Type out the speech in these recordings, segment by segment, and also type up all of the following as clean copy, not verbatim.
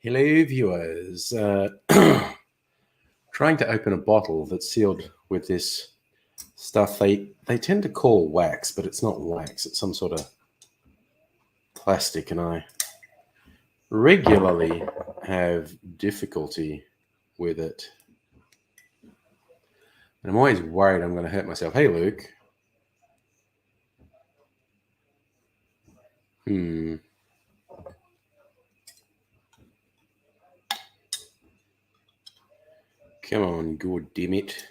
Hello, viewers. Trying to open a bottle that's sealed with this stuff they tend to call wax, but it's not wax. It's some sort of plastic, and I regularly have difficulty with it. And I'm always worried I'm going to hurt myself. Hey, Luke. Come on, god damn it.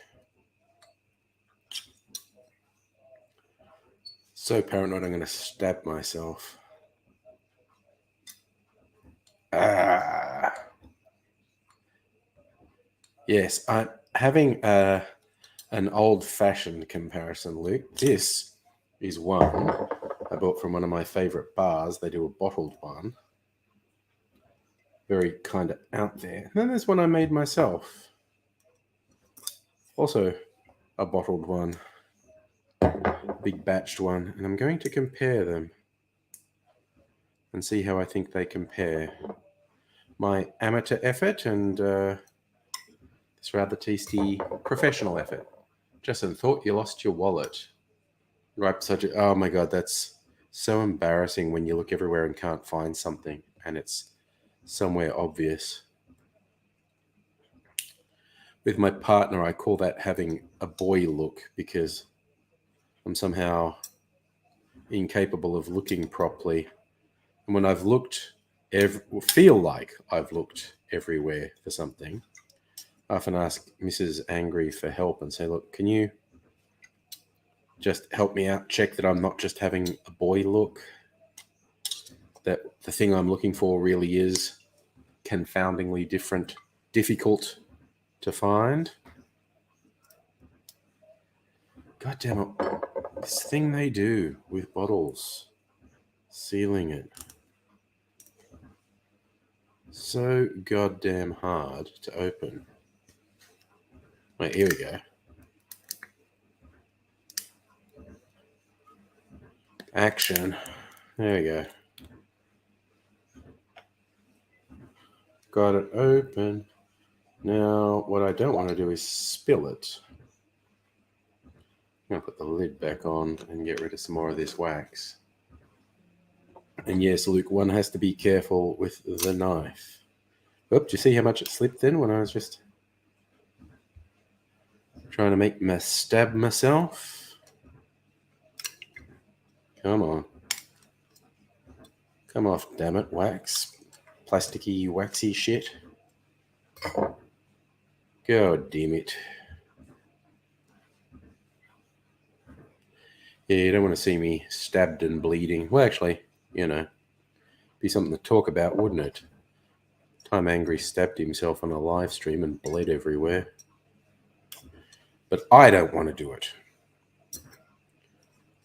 So paranoid I'm going to stab myself. Yes, I'm having an old-fashioned comparison, Luke. This is one I bought from one of my favorite bars. They do a bottled one. Very kind of out there. And then there's one I made myself. Also a bottled one. Big batched one. And I'm going to compare them and see how I think they compare. My amateur effort and this rather tasty professional effort. Justin, thought you lost your wallet. Right, oh my god, that's so embarrassing when you look everywhere and can't find something and it's somewhere obvious. With my partner, I call that having a boy look because I'm somehow incapable of looking properly. And when I've looked, feel like I've looked everywhere for something, I often ask Mrs. Angry for help and say, look, can you just help me out, check that I'm not just having a boy look, that the thing I'm looking for really is confoundingly difficult to find. God damn it. This thing they do with bottles, sealing it. So goddamn hard to open. Wait, here we go. Action. There we go. Got it open. Now, what I don't want to do is spill it. I'm going to put the lid back on and get rid of some more of this wax. And yes, Luke, one has to be careful with the knife. Oop, do you see how much it slipped in when I was just trying to make me stab myself? Come on. Come off, damn it, wax. Plasticky, waxy shit. God damn it. Yeah, you don't want to see me stabbed and bleeding. Well, actually, you know, be something to talk about, wouldn't it? Time Angry stabbed himself on a live stream and bled everywhere. But I don't want to do it.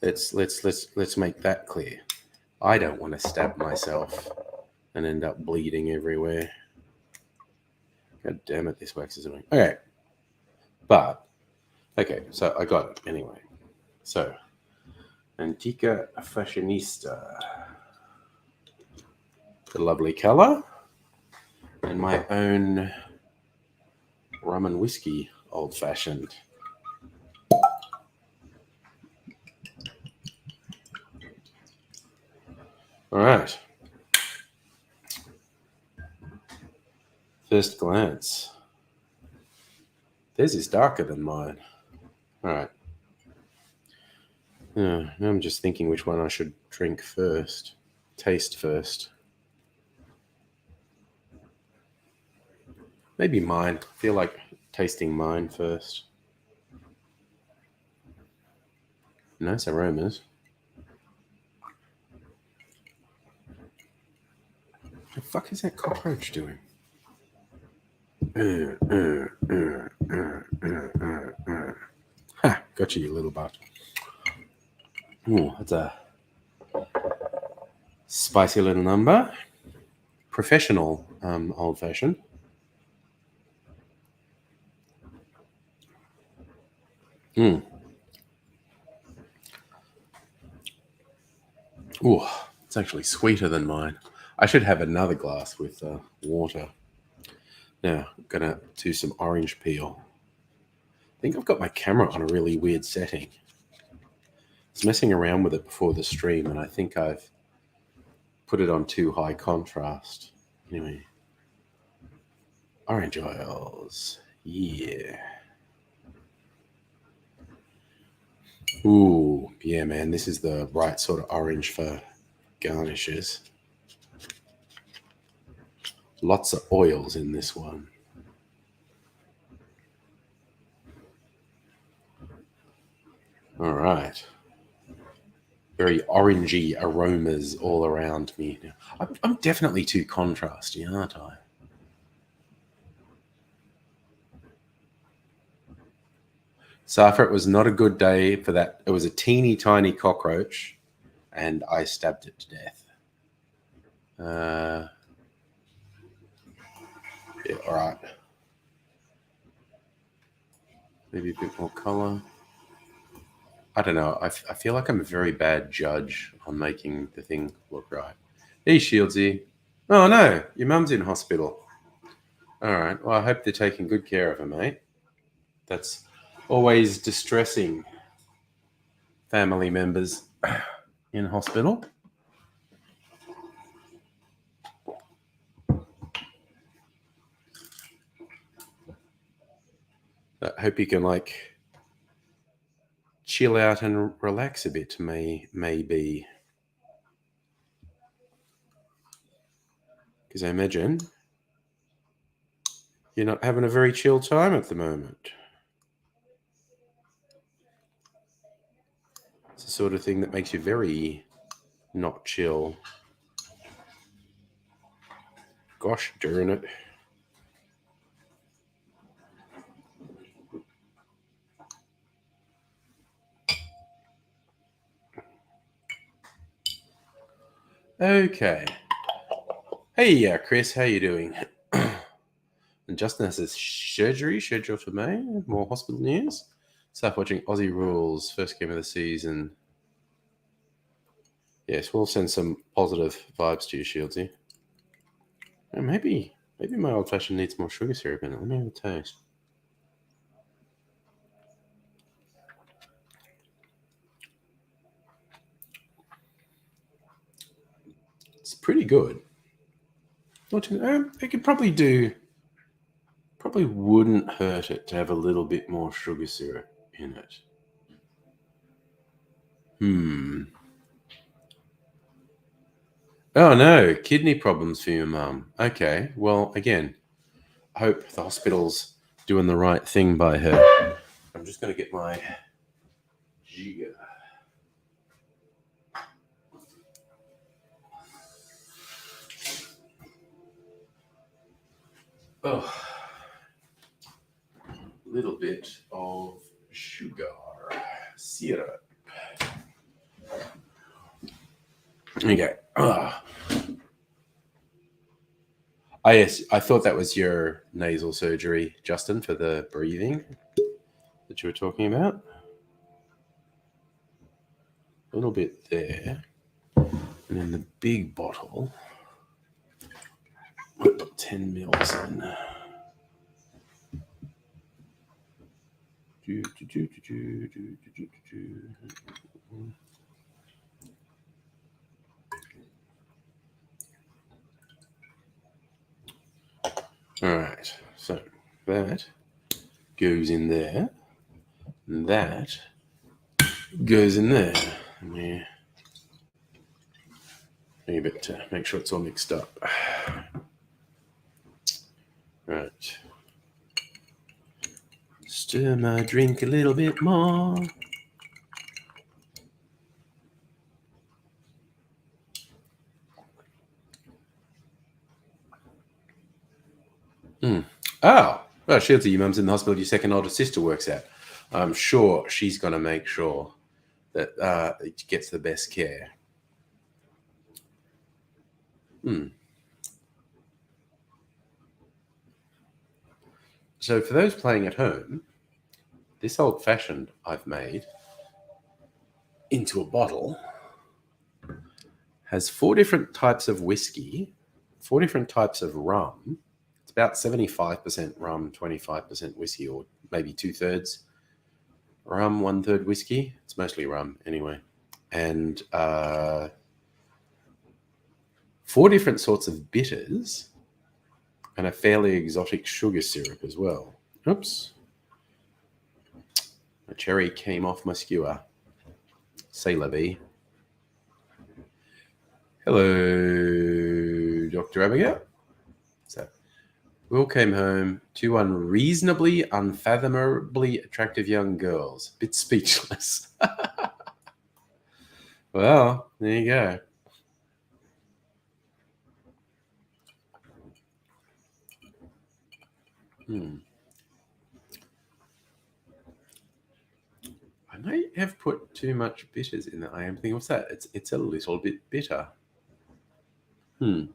Let's make that clear. I don't want to stab myself and end up bleeding everywhere. God damn it, this wax is annoying. Okay. But, okay, so I got it anyway. So, Antica Fashionista. The lovely color. And my own rum and whiskey old-fashioned. All right. First glance. Theirs is darker than mine. All right. Now I'm just thinking which one I should drink first. Taste first. Maybe mine. I feel like tasting mine first. Nice aromas. The fuck is that cockroach doing? Ha! Got you little butt. Ooh, that's a spicy little number. Professional old fashioned. Ooh, it's actually sweeter than mine. I should have another glass with water. Now, I'm going to do some orange peel. I think I've got my camera on a really weird setting. I was messing around with it before the stream, and I think I've put it on too high contrast. Anyway, orange oils. Yeah. Ooh, yeah, man. This is the right sort of orange for garnishes. Lots of oils in this one. All right. Very orangey aromas all around me. I'm definitely too contrasty, aren't I? Safra, it was not a good day for that. It was a teeny tiny cockroach, and I stabbed it to death. Yeah, all right. Maybe a bit more color. I don't know. I feel like I'm a very bad judge on making the thing look right. Hey, Shieldsy. Oh, no. Your mum's in hospital. All right. Well, I hope they're taking good care of her, mate. That's always distressing. Family members in hospital. I hope you can, like, chill out and relax a bit, maybe. Because I imagine you're not having a very chill time at the moment. It's the sort of thing that makes you very not chill. Gosh darn it. Okay. Hey, Chris, how you doing? And Justin has his surgery scheduled for May. More hospital news. Start watching Aussie Rules, first game of the season. Yes, we'll send some positive vibes to you, Shieldsy. And maybe my old fashioned needs more sugar syrup in it. Let me have a taste. It's pretty good. It could probably do. Probably wouldn't hurt it to have a little bit more sugar syrup in it. Oh no, kidney problems for your mum. Okay, well, again, I hope the hospital's doing the right thing by her. I'm just going to get my jigger. Oh, a little bit of sugar syrup. Okay. Yes, I thought that was your nasal surgery, Justin, for the breathing that you were talking about. A little bit there. And then the big bottle, put 10 mils in. All right, so that goes in there, and that goes in there. Yeah. A bit to make sure it's all mixed up. Right. Stir my drink a little bit more. Oh, well, Shieldsy, your mum's in the hospital. Your second older sister works out. I'm sure she's going to make sure that it gets the best care. So for those playing at home, this old fashioned I've made into a bottle has 4 different types of whiskey, 4 different types of rum. It's about 75% rum, 25% whiskey, or maybe 2/3 rum, 1/3 whiskey. It's mostly rum anyway. And 4 different sorts of bitters and a fairly exotic sugar syrup as well. Oops. A cherry came off my skewer. Say la vie. Hello, Dr. Abigail. So, Will came home, 2 unreasonably, unfathomably attractive young girls. Bit speechless. Well, there you go. I may have put too much bitters in there. I am thinking, what's that? It's a little bit bitter. Oh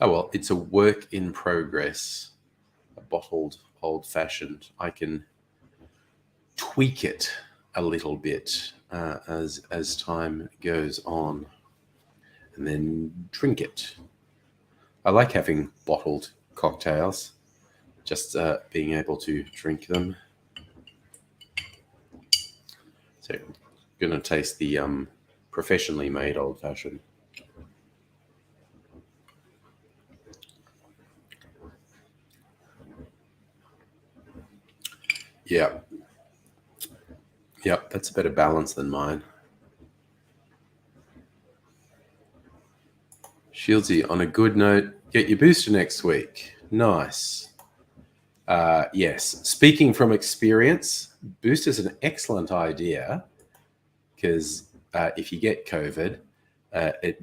well, it's a work in progress. A bottled old fashioned. I can tweak it a little bit as time goes on, and then drink it. I like having bottled cocktails, just being able to drink them. So, I'm gonna taste the professionally made old fashioned. Yeah. Yep, that's a better balance than mine. Shieldsy, on a good note, get your booster next week. Nice. Yes, speaking from experience, booster is an excellent idea because if you get COVID, it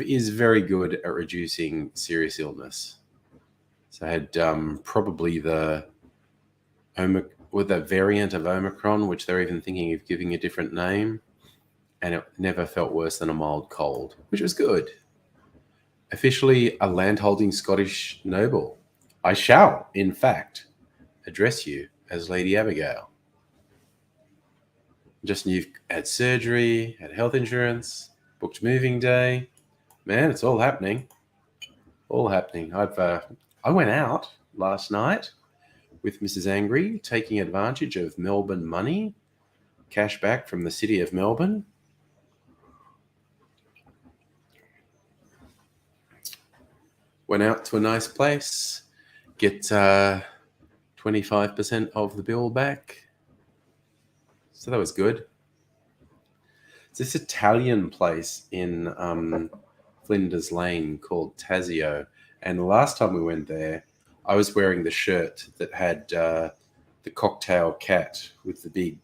is very good at reducing serious illness. So I had probably the variant of Omicron, which they're even thinking of giving a different name, and it never felt worse than a mild cold, which was good. Officially a landholding Scottish noble, I shall, in fact, address you as Lady Abigail. Just you've had surgery, had health insurance, booked moving day. Man, it's all happening. All happening. I went out last night with Mrs. Angry, taking advantage of Melbourne money, cash back from the city of Melbourne. Went out to a nice place, get 25% of the bill back. So that was good. It's this Italian place in Flinders Lane called Tazio. And the last time we went there, I was wearing the shirt that had the cocktail cat with the big,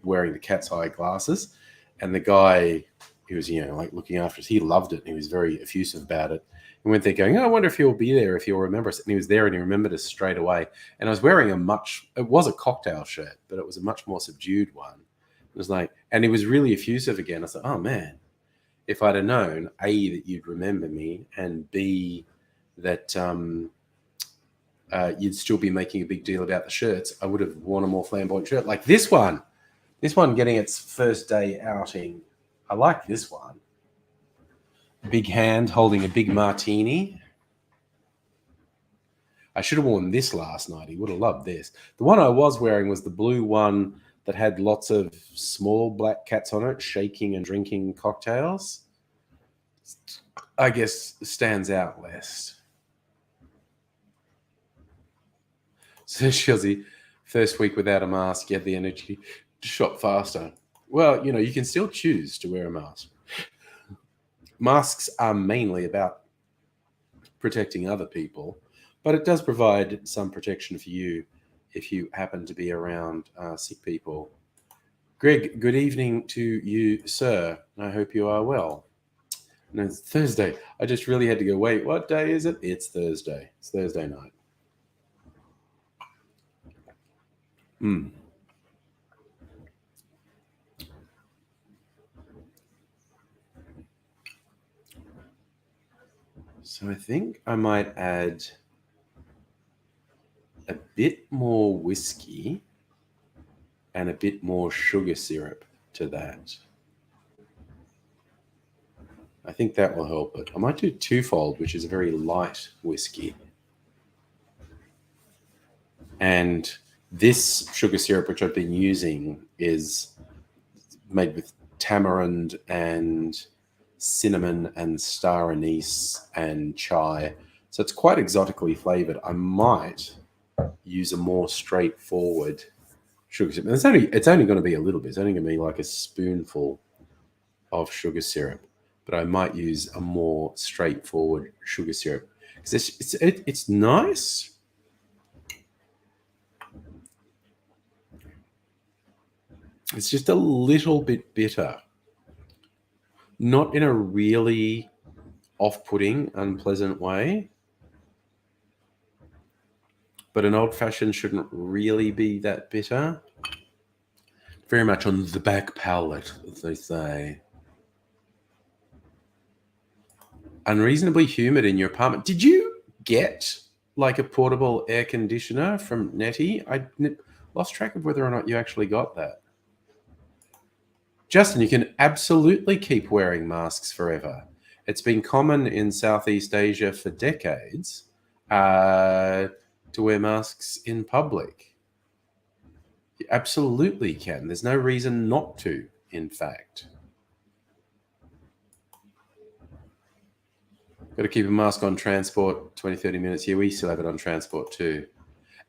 wearing the cat's eye glasses. And the guy, he was, like looking after us, he loved it. And he was very effusive about it. We went there going, I wonder if he'll be there, if he'll remember us. And he was there and he remembered us straight away. And I was wearing it was a cocktail shirt, but it was a much more subdued one. It was like, and he was really effusive again. I was like, oh man, if I'd have known, A, that you'd remember me, and B, that you'd still be making a big deal about the shirts, I would have worn a more flamboyant shirt. Like this one getting its first day outing. I like this one. Big hand holding a big martini. I should have worn this last night. He would have loved this. The one I was wearing was the blue one that had lots of small black cats on it, shaking and drinking cocktails. I guess stands out less. So Shilzy, first week without a mask, you had the energy to shop faster. Well, you can still choose to wear a mask. Masks are mainly about protecting other people, but it does provide some protection for you if you happen to be around sick people. Greg, good evening to you, sir. I hope you are well. No, it's Thursday. I just really had to go, wait, what day is it? It's Thursday. It's Thursday night. So I think I might add a bit more whiskey and a bit more sugar syrup to that. I think that will help it. I might do twofold, which is a very light whiskey. And this sugar syrup, which I've been using, is made with tamarind and cinnamon and star anise and chai. So it's quite exotically flavored. I might use a more straightforward sugar syrup. And it's only going to be a little bit. It's only going to be like a spoonful of sugar syrup, but I might use a more straightforward sugar syrup because it's nice. It's just a little bit bitter, not in a really off-putting, unpleasant way. But an old-fashioned shouldn't really be that bitter. Very much on the back palate, as they say. Unreasonably humid in your apartment. Did you get like a portable air conditioner from Nettie? I lost track of whether or not you actually got that. Justin, you can absolutely keep wearing masks forever. It's been common in Southeast Asia for decades to wear masks in public. You absolutely can. There's no reason not to, in fact. Got to keep a mask on transport 20, 30 minutes. Yeah, we still have it on transport too.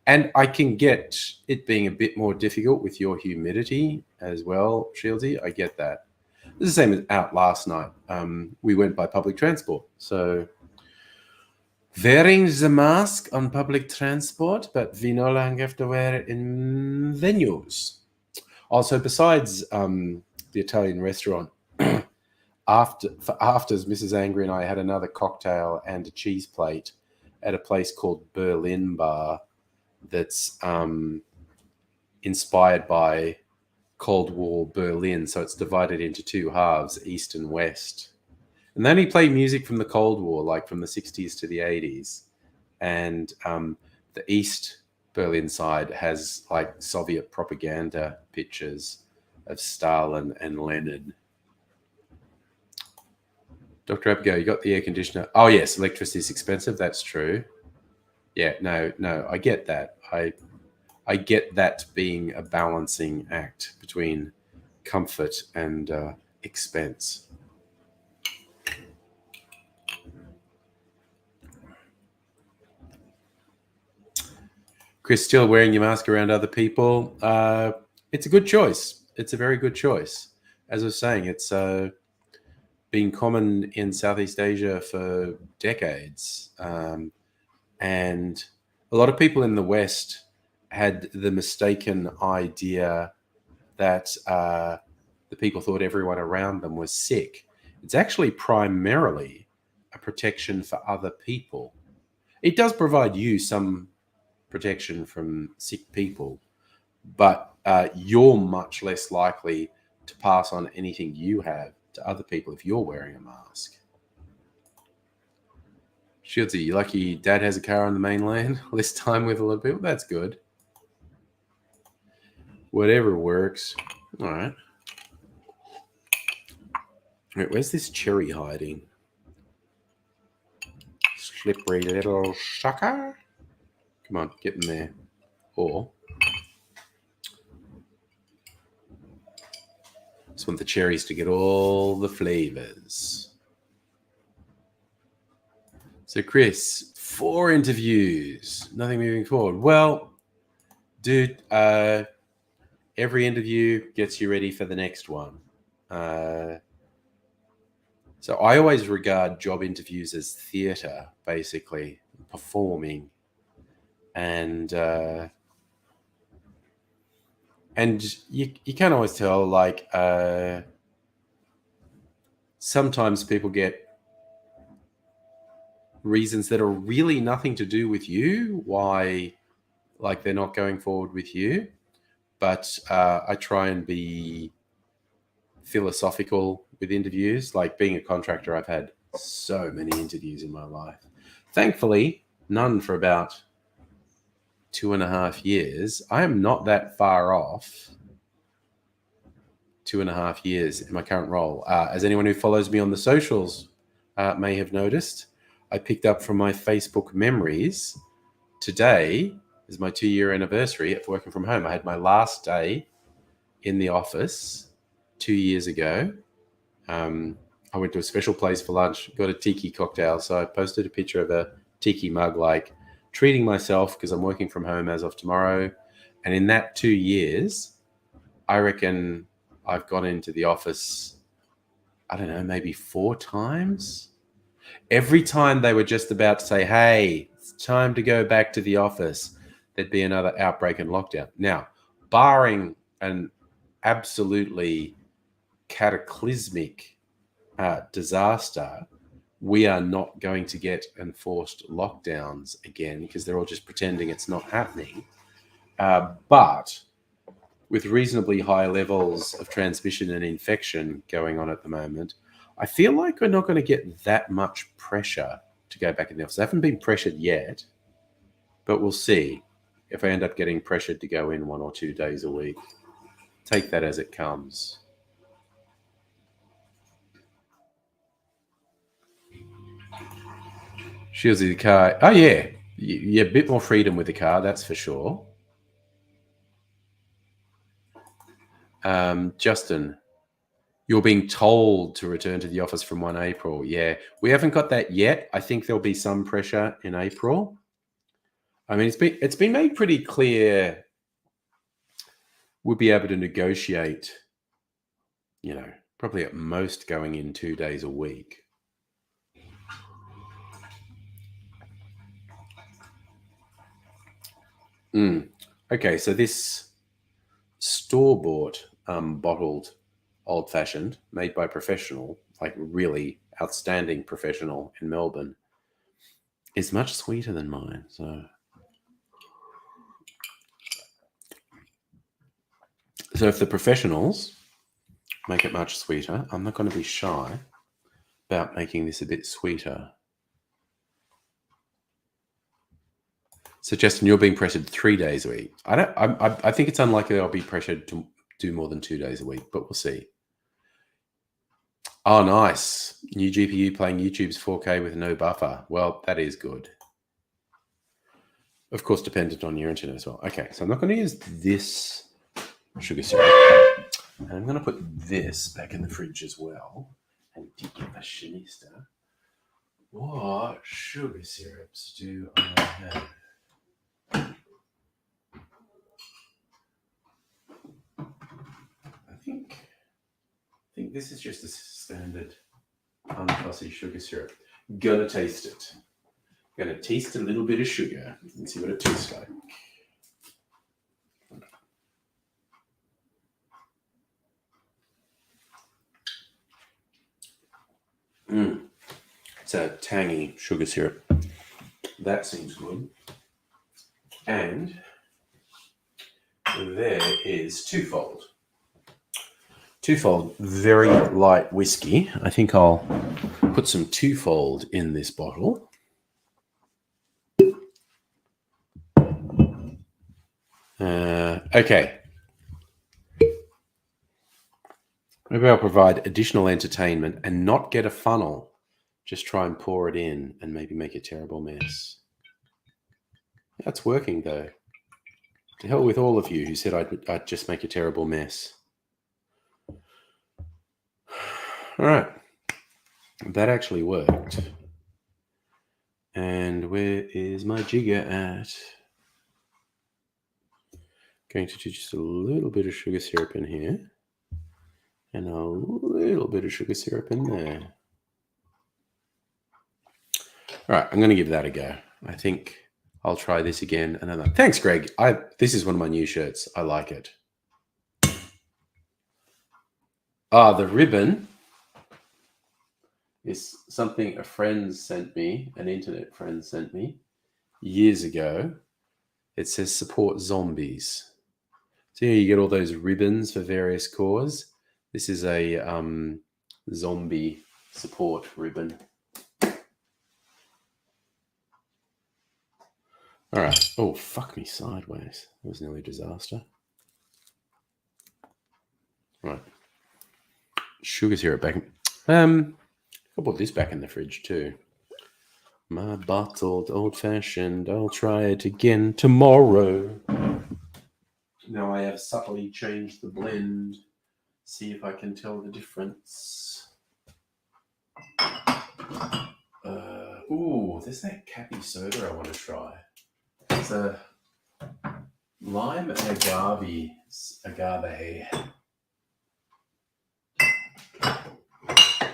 And I can get it being a bit more difficult with your humidity as well, Shieldsy. I get that. This is the same as out last night. We went by public transport. So wearing the mask on public transport, but we no longer have to wear it in venues. Also, besides the Italian restaurant, afters, Mrs. Angry and I had another cocktail and a cheese plate at a place called Berlin Bar that's inspired by Cold War Berlin. So it's divided into two halves, East and West. And they only play music from the Cold War, like from the 60s to the 80s. And the East Berlin side has like Soviet propaganda pictures of Stalin and Lenin. Dr. Abigail, you got the air conditioner. Oh, yes, electricity is expensive. That's true. Yeah, no, I get that. I get that being a balancing act between comfort and expense. Chris, still wearing your mask around other people. It's a good choice. It's a very good choice. As I was saying, it's been common in Southeast Asia for decades. And a lot of people in the West had the mistaken idea that the people thought everyone around them was sick. It's actually primarily a protection for other people. It does provide you some protection from sick people, but you're much less likely to pass on anything you have to other people if you're wearing a mask. Shieldsy, you lucky dad has a car on the mainland, less time with a lot of people. That's good. Whatever works. All right. Wait, where's this cherry hiding? Slippery little sucker. Come on, get in there. Or just want the cherries to get all the flavors. So, Chris, 4 interviews, nothing moving forward. Well, dude, every interview gets you ready for the next one. So I always regard job interviews as theatre, basically, performing. And And you can't always tell, like, sometimes people get reasons that are really nothing to do with you, why, like, they're not going forward with you. But I try and be philosophical with interviews. Like, being a contractor, I've had so many interviews in my life. Thankfully, none for about 2.5 years. I am not that far off 2.5 years in my current role. As anyone who follows me on the socials may have noticed, I picked up from my Facebook memories. Today is my 2-year anniversary of working from home. I had my last day in the office 2 years ago. I went to a special place for lunch, got a tiki cocktail. So I posted a picture of a tiki mug, like treating myself because I'm working from home as of tomorrow. And in that 2 years, I reckon I've gone into the office, I don't know, maybe 4 times. Every time they were just about to say, hey, it's time to go back to the office, there'd be another outbreak and lockdown. Now, barring an absolutely cataclysmic disaster, we are not going to get enforced lockdowns again because they're all just pretending it's not happening. But with reasonably high levels of transmission and infection going on at the moment, I feel like we're not going to get that much pressure to go back in the office. I haven't been pressured yet, but we'll see if I end up getting pressured to go in 1 or 2 days a week. Take that as it comes. Shields the car. Oh, yeah. Yeah, a bit more freedom with the car, that's for sure. Justin, you're being told to return to the office from 1 April. Yeah, we haven't got that yet. I think there'll be some pressure in April. I mean, it's been made pretty clear we'll be able to negotiate, probably at most going in 2 days a week. Okay, so this store-bought bottled old-fashioned made by professional, like really outstanding professional in Melbourne, is much sweeter than mine. So if the professionals make it much sweeter, I'm not going to be shy about making this a bit sweeter. So Justin, you're being pressured 3 days a week. I think it's unlikely I'll be pressured to do more than 2 days a week, but we'll see. Oh, nice. New GPU playing YouTube's 4K with no buffer. Well, that is good. Of course, dependent on your internet as well. Okay, so I'm not going to use this sugar syrup. And I'm going to put this back in the fridge as well. And dig the fashionista. What sugar syrups do I have? I think this is just a standard unfussy sugar syrup. Gonna taste it. Gonna taste a little bit of sugar and see what it tastes like. It's a tangy sugar syrup. That seems good. And there is Twofold. Twofold, very light whiskey. I think I'll put some Twofold in this bottle. Okay. Maybe I'll provide additional entertainment and not get a funnel. Just try and pour it in and maybe make a terrible mess. That's working though. To hell with all of you who said I'd just make a terrible mess. All right. That actually worked. And where is my jigger at? Going to do just a little bit of sugar syrup in here. And a little bit of sugar syrup in there. All right, I'm going to give that a go. I think I'll try this again another. Thanks, Greg. This is one of my new shirts. I like it. The ribbon is something a friend sent me, an internet friend sent me years ago. It says support zombies. So you get all those ribbons for various causes. This is a zombie support ribbon. All right. Oh, fuck me sideways. That was nearly a disaster. Right. Sugar syrup back. I'll put this back in the fridge too. My bottled old fashioned. I'll try it again tomorrow. Now I have subtly changed the blend. See if I can tell the difference. There's that Cappy soda I want to try. It's a lime and agave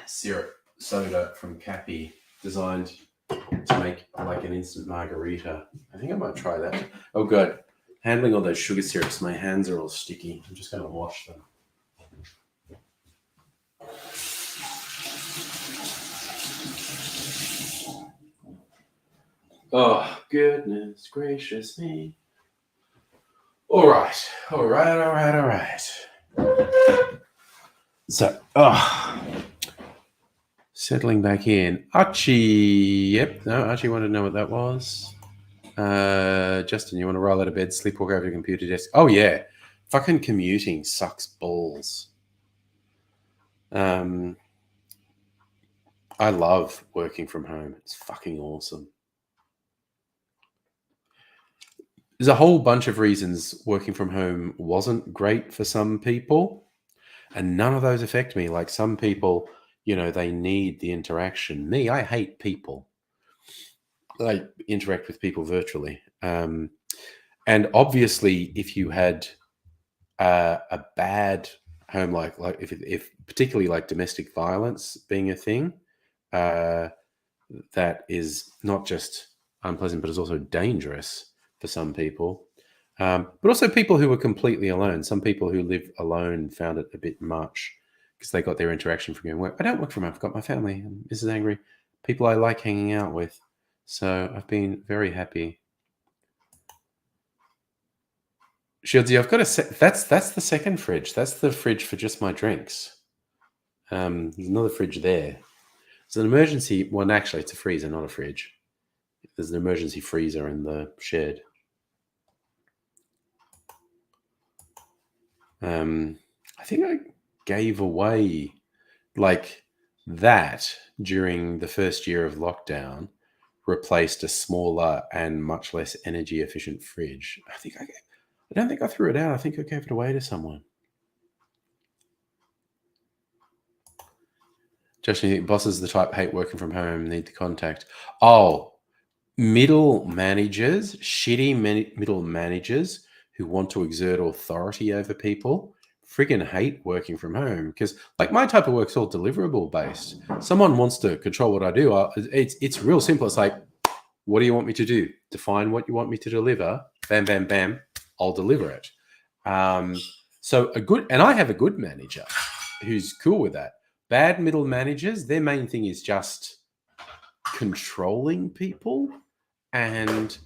syrup soda from Cappy, designed to make like an instant margarita. I think I might try that. Oh, good. Handling all those sugar syrups, my hands are all sticky. I'm just going to wash them. Oh, goodness gracious me. All right. So, settling back in. Archie. Yep. No, Archie wanted to know what that was. Justin, you want to roll out of bed, sleepwalk over your computer desk? Oh, yeah. Fucking commuting sucks balls. I love working from home. It's fucking awesome. There's a whole bunch of reasons working from home wasn't great for some people, and none of those affect me. Like some people, they need the interaction. Me, I hate people. I interact with people virtually. And obviously, if you had a bad home, like if particularly like domestic violence being a thing, that is not just unpleasant, but is also dangerous for some people. But also people who were completely alone. Some people who live alone found it a bit much because they got their interaction from going work. I don't work from home. I've got my family. And Mrs. Angry, people I like hanging out with. So I've been very happy. Shieldsy, I've got that's the second fridge. That's the fridge for just my drinks. There's another fridge there. It's an emergency. Well, actually, it's a freezer, not a fridge. There's an emergency freezer in the shed. I think I gave away like that during the first year of lockdown, replaced a smaller and much less energy efficient fridge. I don't think I threw it out. I think I gave it away to someone. Justin, you think bosses the type hate working from home, need the contact? Oh, middle managers, shitty middle managers who want to exert authority over people, friggin' hate working from home because, like, my type of work's all deliverable based. Someone wants to control what I do. It's real simple. It's like, what do you want me to do? Define what you want me to deliver. Bam, bam, bam. I'll deliver it. And I have a good manager who's cool with that. Bad middle managers, their main thing is just controlling people, and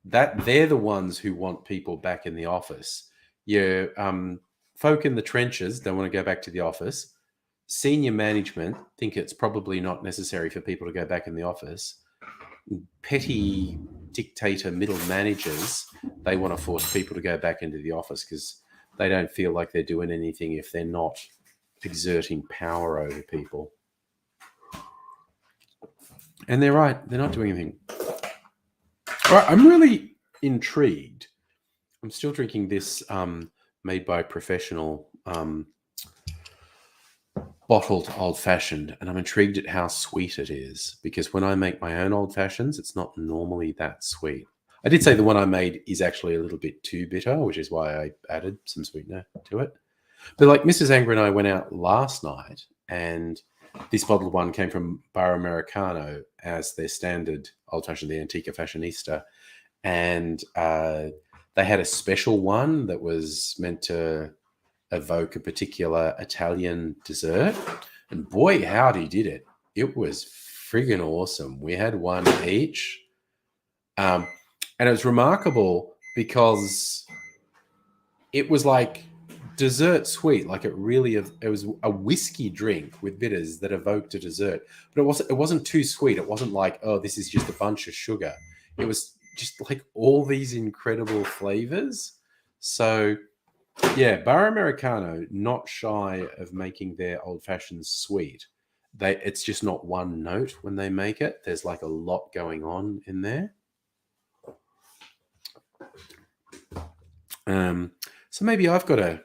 that they're the ones who want people back in the office. Folk in the trenches don't want to go back to the office. Senior management think it's probably not necessary for people to go back in the office. Petty dictator middle managers, they want to force people to go back into the office because they don't feel like they're doing anything if they're not exerting power over people. And they're right. They're not doing anything. All right, I'm really intrigued. I'm still drinking this made by Professional bottled old-fashioned, and I'm intrigued at how sweet it is because when I make my own old-fashions, it's not normally that sweet. I did say the one I made is actually a little bit too bitter, which is why I added some sweetener to it. But like Mrs. Angry and I went out last night, and this bottled one came from Bar Americano as their standard old-fashioned, the Antica Fashionista. And they had a special one that was meant to evoke a particular Italian dessert. And boy, howdy did it. It was friggin' awesome. We had one each. And it was remarkable because it was like dessert sweet. Like it was a whiskey drink with bitters that evoked a dessert. But it wasn't too sweet. It wasn't like, oh, this is just a bunch of sugar. It was just like all these incredible flavors. So yeah, Bar Americano, not shy of making their old fashions sweet. It's just not one note when they make it. There's like a lot going on in there. So maybe I've got to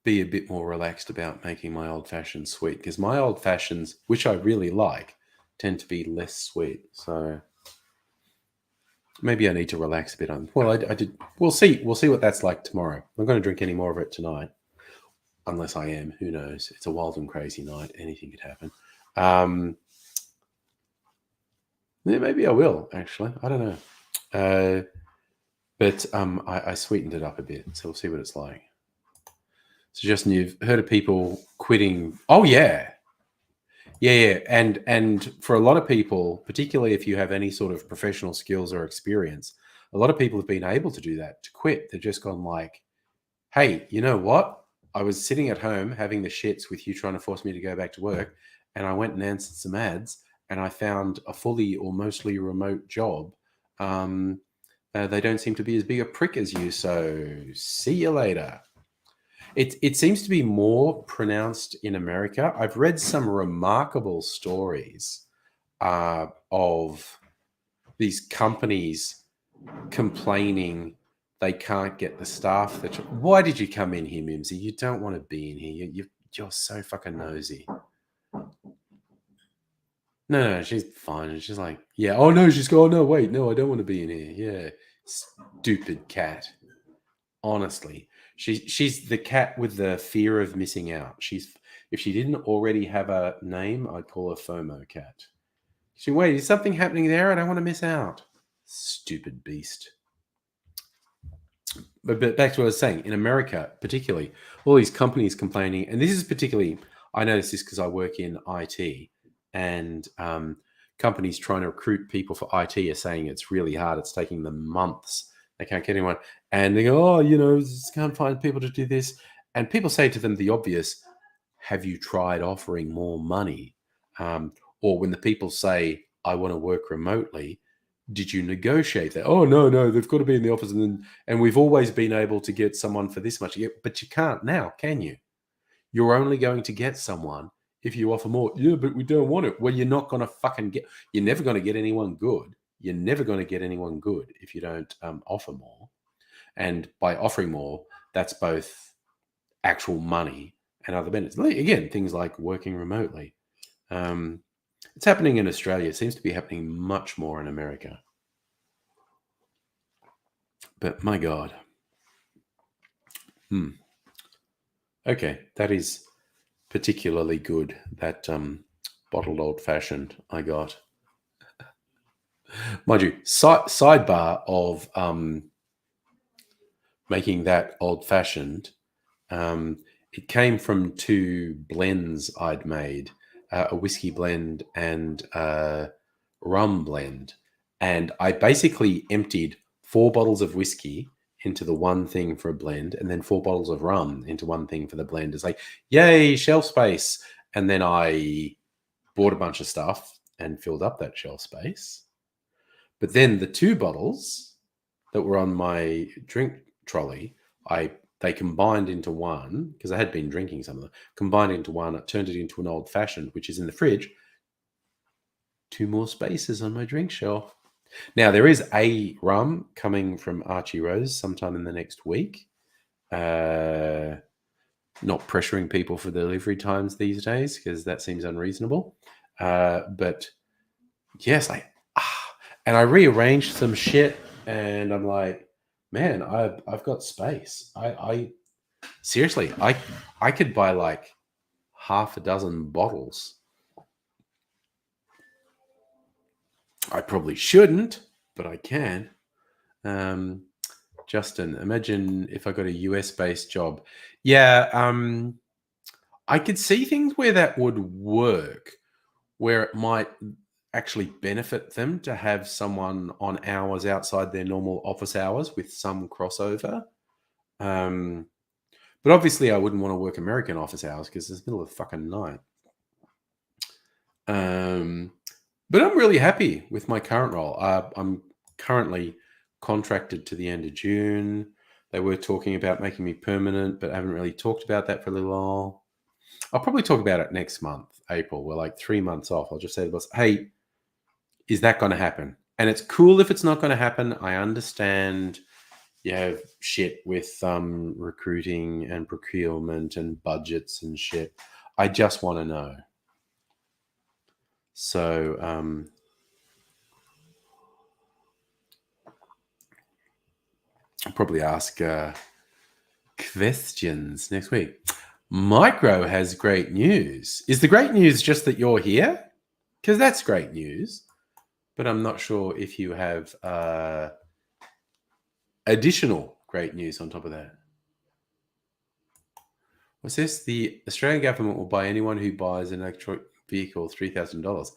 be a bit more relaxed about making my old fashions sweet, because my old fashions, which I really like, tend to be less sweet. So maybe I need to relax a bit on. Well, I did. We'll see. We'll see what that's like tomorrow. I'm not going to drink any more of it tonight, unless I am. Who knows? It's a wild and crazy night. Anything could happen. Yeah, maybe I will. Actually, I don't know. But I sweetened it up a bit, so we'll see what it's like. So, Justin, you've heard of people quitting? Oh yeah, yeah. And for a lot of people, particularly if you have any sort of professional skills or experience, a lot of people have been able to do that, to quit. They've just gone like, hey, you know what? I was sitting at home having the shits with you trying to force me to go back to work, and I went and answered some ads, and I found a fully or mostly remote job. They don't seem to be as big a prick as you, so see you later. It seems to be more pronounced in America. I've read some remarkable stories of these companies complaining they can't get the staff. Why did you come in here, Mimsy? You don't want to be in here. You're so fucking nosy. No, she's fine. And she's like, yeah. Oh no, she's going. Oh no, wait, no, I don't want to be in here. Yeah, stupid cat. Honestly, she's the cat with the fear of missing out. If she didn't already have a name, I'd call her FOMO cat. Wait, is something happening there? I don't want to miss out. Stupid beast. But back to what I was saying, in America, particularly, all these companies complaining, and this is particularly, I notice this because I work in IT, and companies trying to recruit people for IT are saying it's really hard. It's taking them months. They can't get anyone. And they go, oh, just can't find people to do this. And people say to them the obvious, have you tried offering more money? Or when the people say, I want to work remotely, did you negotiate that? Oh, no, they've got to be in the office. And we've always been able to get someone for this much. But you can't now, can you? You're only going to get someone if you offer more. Yeah, but we don't want it. Well, you're not going to you're never going to get anyone good. You're never going to get anyone good if you don't offer more. And by offering more, that's both actual money and other benefits. Again, things like working remotely. It's happening in Australia. It seems to be happening much more in America. But my God. Okay, that is particularly good. That bottled old fashioned I got. Mind you, sidebar of making that old fashioned. It came from two blends I'd made, a whiskey blend and a rum blend. And I basically emptied 4 bottles of whiskey into the one thing for a blend, and then 4 bottles of rum into one thing for the blend. It's like, yay, shelf space. And then I bought a bunch of stuff and filled up that shelf space. But then the 2 bottles that were on my drink trolley, they combined into one, because I had been drinking some of them, combined into one. I turned it into an old fashioned, which is in the fridge. 2 more spaces on my drink shelf. Now, there is a rum coming from Archie Rose sometime in the next week. Not pressuring people for delivery times these days, because that seems unreasonable. But yes, and I rearranged some shit, and I'm like, man, I've got space. I seriously, I could buy like half a dozen bottles. I probably shouldn't, but I can. Justin, imagine if I got a US-based job. Yeah, I could see things where that would work, where it might actually benefit them to have someone on hours outside their normal office hours with some crossover. But obviously, I wouldn't want to work American office hours because it's the middle of the fucking night. But I'm really happy with my current role. I'm currently contracted to the end of June. They were talking about making me permanent, but I haven't really talked about that for a little while. I'll probably talk about it next month, April. We're like 3 months off. I'll just say to the boss, hey, is that going to happen? And it's cool if it's not going to happen. I understand you have shit with recruiting and procurement and budgets and shit. I just want to know. So I'll probably ask questions next week. Micro has great news. Is the great news just that you're here? Because that's great news. But I'm not sure if you have additional great news on top of that. What's this? The Australian government will buy anyone who buys an electric vehicle $3,000.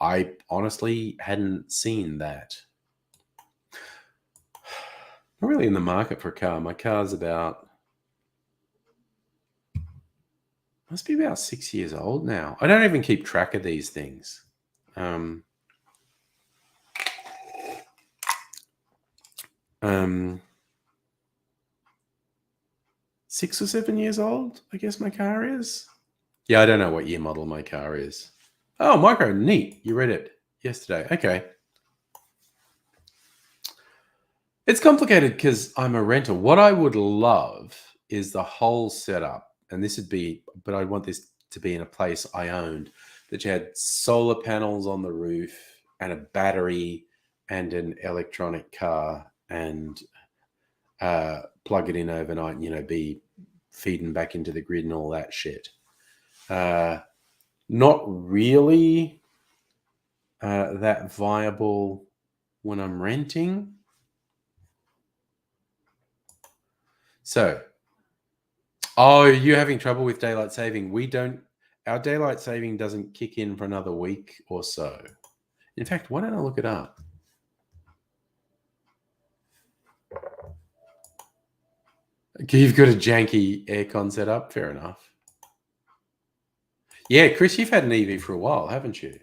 I honestly hadn't seen that. I'm not really in the market for a car. My car's must be about 6 years old now. I don't even keep track of these things. 6 or 7 years old, I guess my car is. Yeah, I don't know what year model my car is. Oh, Micro, neat. You read it yesterday. Okay. It's complicated because I'm a renter. What I would love is the whole setup. And this would be, but I want this to be in a place I owned, that you had solar panels on the roof and a battery and an electronic car and plug it in overnight and, be feeding back into the grid and all that shit. Not really that viable when I'm renting. So, you're having trouble with daylight saving. Our daylight saving doesn't kick in for another week or so. In fact, why don't I look it up? Okay, you've got a janky aircon setup. Fair enough. Yeah, Chris, you've had an EV for a while, haven't you?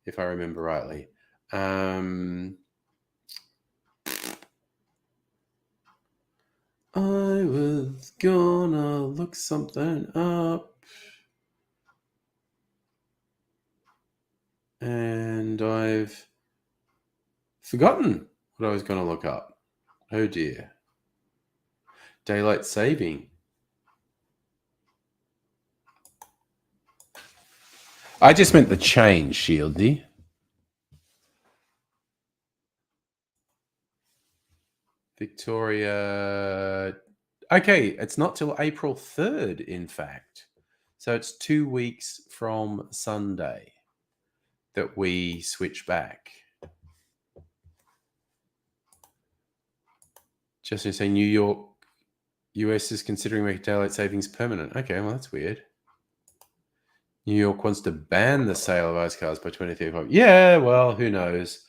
If I remember rightly. I was gonna look something up. And I've forgotten what I was going to look up. Oh dear. Daylight saving. I just meant the change, Shieldy. Victoria. Okay, it's not till April 3rd, in fact. So it's 2 weeks from Sunday that we switch back. Just saying New York, US is considering making daylight savings permanent. Okay, well, that's weird. New York wants to ban the sale of ice cars by 2035. Yeah, well, who knows?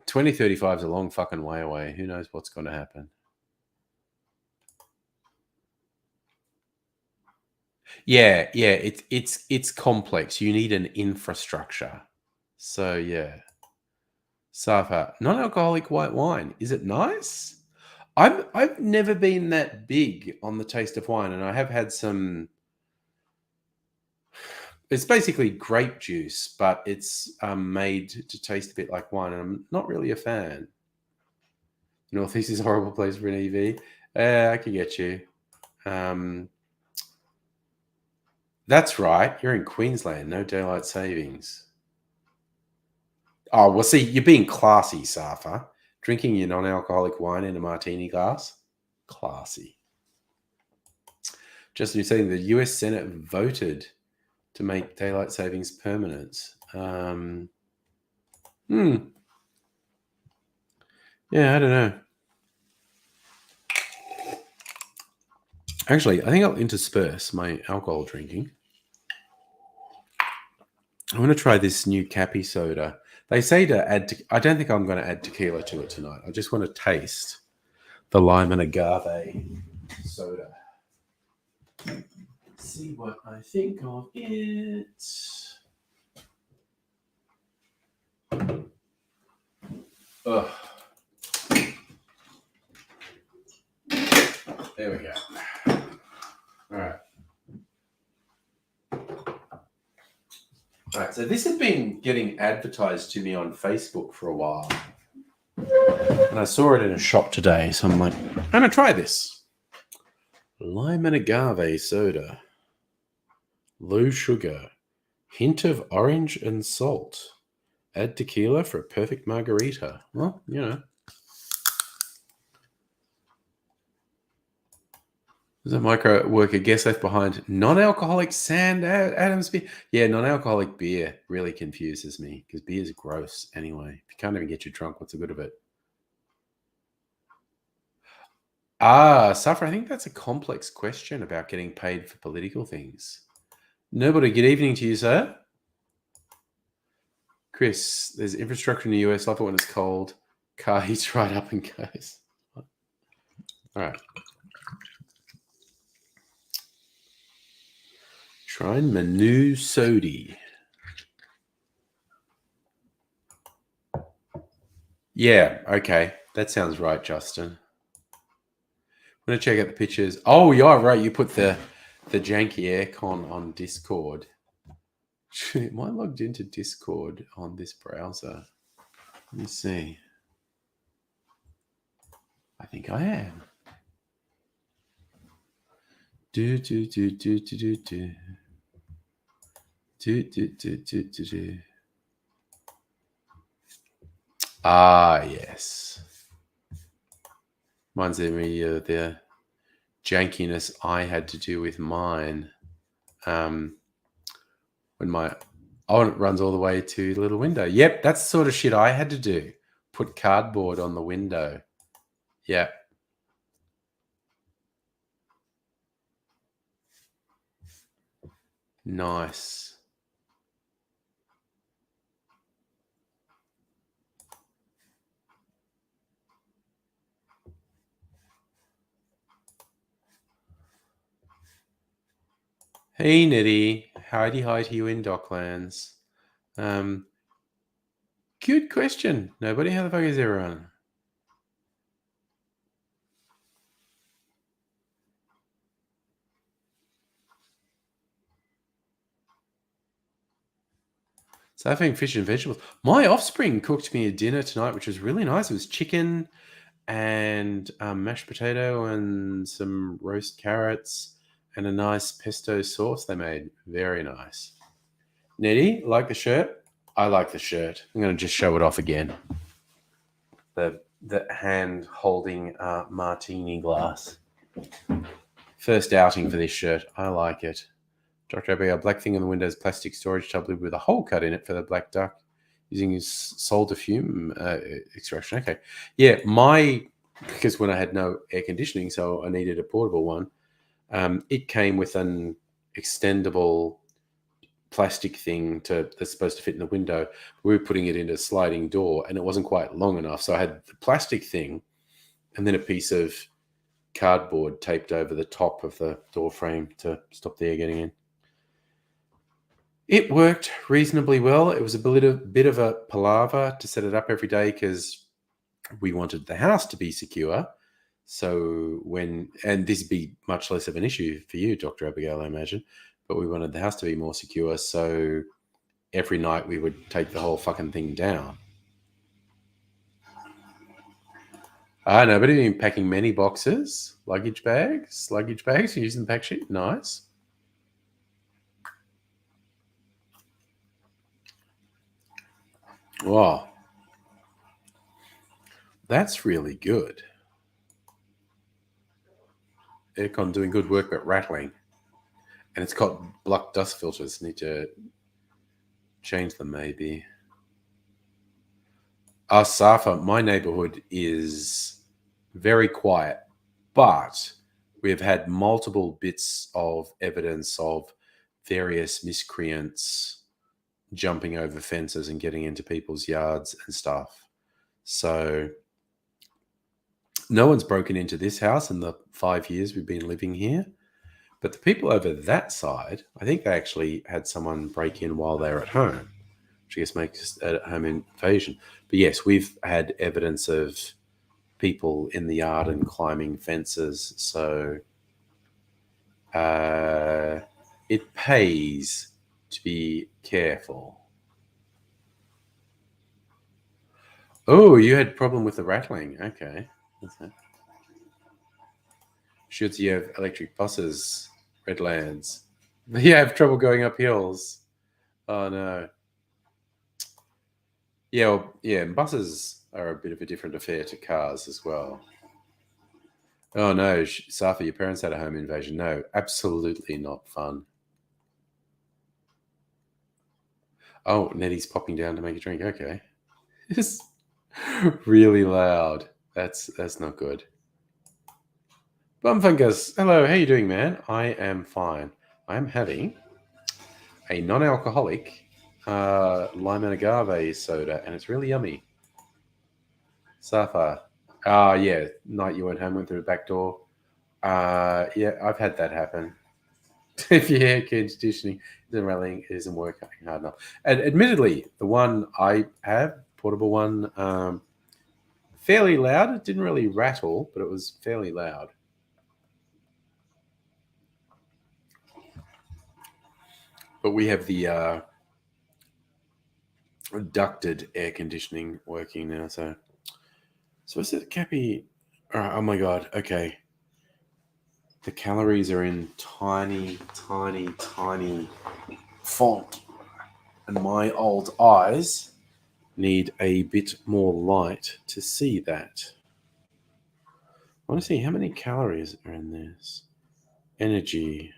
2035 is a long fucking way away. Who knows what's going to happen? Yeah, it's complex. You need an infrastructure. So yeah. Safa, non-alcoholic white wine. Is it nice? I've never been that big on the taste of wine, and I have had some. It's basically grape juice, but it's made to taste a bit like wine, and I'm not really a fan. Northeast is a horrible place for an EV. I can get you. That's right. You're in Queensland. No daylight savings. Oh, well, see, you're being classy, Safa. Drinking your non-alcoholic wine in a martini glass. Classy. Justin, you're saying the US Senate voted to make daylight savings permanent. Yeah, I don't know. Actually, I think I'll intersperse my alcohol drinking. I want to try this new Cappy soda. They say to add. I don't think I'm going to add tequila to it tonight. I just want to taste the lime and agave soda. See what I think of it. Ugh. There we go. All right. All right. So this has been getting advertised to me on Facebook for a while. And I saw it in a shop today. So I'm like, I'm going to try this. Lime and agave soda. Low sugar. Hint of orange and salt. Add tequila for a perfect margarita. Well, you know. There's a micro worker guest left behind. Non-alcoholic Sand Adams beer. Yeah, non-alcoholic beer really confuses me because beer is gross anyway. If you can't even get you drunk, what's the good of it? Suffer, I think that's a complex question about getting paid for political things. Nobody, good evening to you, sir. Chris, there's infrastructure in the US. Love it when it's cold. Car heats right up and goes. All right. Trying Manu Sodi. Yeah, okay. That sounds right, Justin. I'm going to check out the pictures. Oh, yeah, right. You put the janky aircon on Discord. Am I logged into Discord on this browser? Let me see. I think I am. Do. Yes. Mine's the jankiness I had to do with mine. When it runs all the way to the little window. Yep, that's the sort of shit I had to do. Put cardboard on the window. Yeah. Nice. Hey, Nitty. Howdy hi to you in Docklands. Good question. Nobody, how the fuck is everyone? So having fish and vegetables. My offspring cooked me a dinner tonight, which was really nice. It was chicken and mashed potato and some roast carrots and a nice pesto sauce they made. Very nice. Nettie, like the shirt? I like the shirt. I'm going to just show it off again. The hand holding martini glass. First outing for this shirt. I like it. Dr. Abigail, black thing on the windows, plastic storage tub lid with a hole cut in it for the black duck using his solder fume extraction. Okay. Yeah, because when I had no air conditioning, so I needed a portable one, it came with an extendable plastic thing that's supposed to fit in the window. We were putting it in a sliding door and it wasn't quite long enough. So I had the plastic thing and then a piece of cardboard taped over the top of the door frame to stop the air getting in. It worked reasonably well. It was a bit of a palaver to set it up every day because we wanted the house to be secure. So and this would be much less of an issue for you, Dr. Abigail, I imagine, but we wanted the house to be more secure. So every night we would take the whole fucking thing down. No, but even packing many boxes, luggage bags, using the pack sheet. Nice. Wow. That's really good. Aircon doing good work, but rattling. And it's got black dust filters. Need to change them, maybe. Safa, my neighborhood is very quiet, but We have had multiple bits of evidence of various miscreants jumping over fences and getting into people's yards and stuff. So no one's broken into this house in the 5 years we've been living here. But the people over that side, I think they actually had someone break in while they were at home, which I guess makes a home invasion. But yes, we've had evidence of people in the yard and climbing fences. So it pays to be careful. Oh, you had a problem with the rattling. Okay. Should you have electric buses, Redlands? You have trouble going up hills. Oh no. Yeah, well, yeah, and buses are a bit of a different affair to cars as well. Oh no, Safa, your parents had a home invasion. No, absolutely not fun. Oh, Nettie's popping down to make a drink. Okay. It's really loud. That's not good. Bumfungus, hello, how you doing, man? I am fine. I'm having a non-alcoholic lime and agave soda, and it's really yummy. Safa. Yeah, night you went home, went through the back door. Yeah, I've had that happen. If your air conditioning isn't rallying, it isn't working hard enough. And admittedly, the one I have, portable one, fairly loud. It didn't really rattle, but it was fairly loud. But we have the ducted air conditioning working now. So is it Cappy? Oh my god. Okay. The calories are in tiny, tiny, tiny font, and my old eyes need a bit more light to see that. I want to see how many calories are in this. Energy.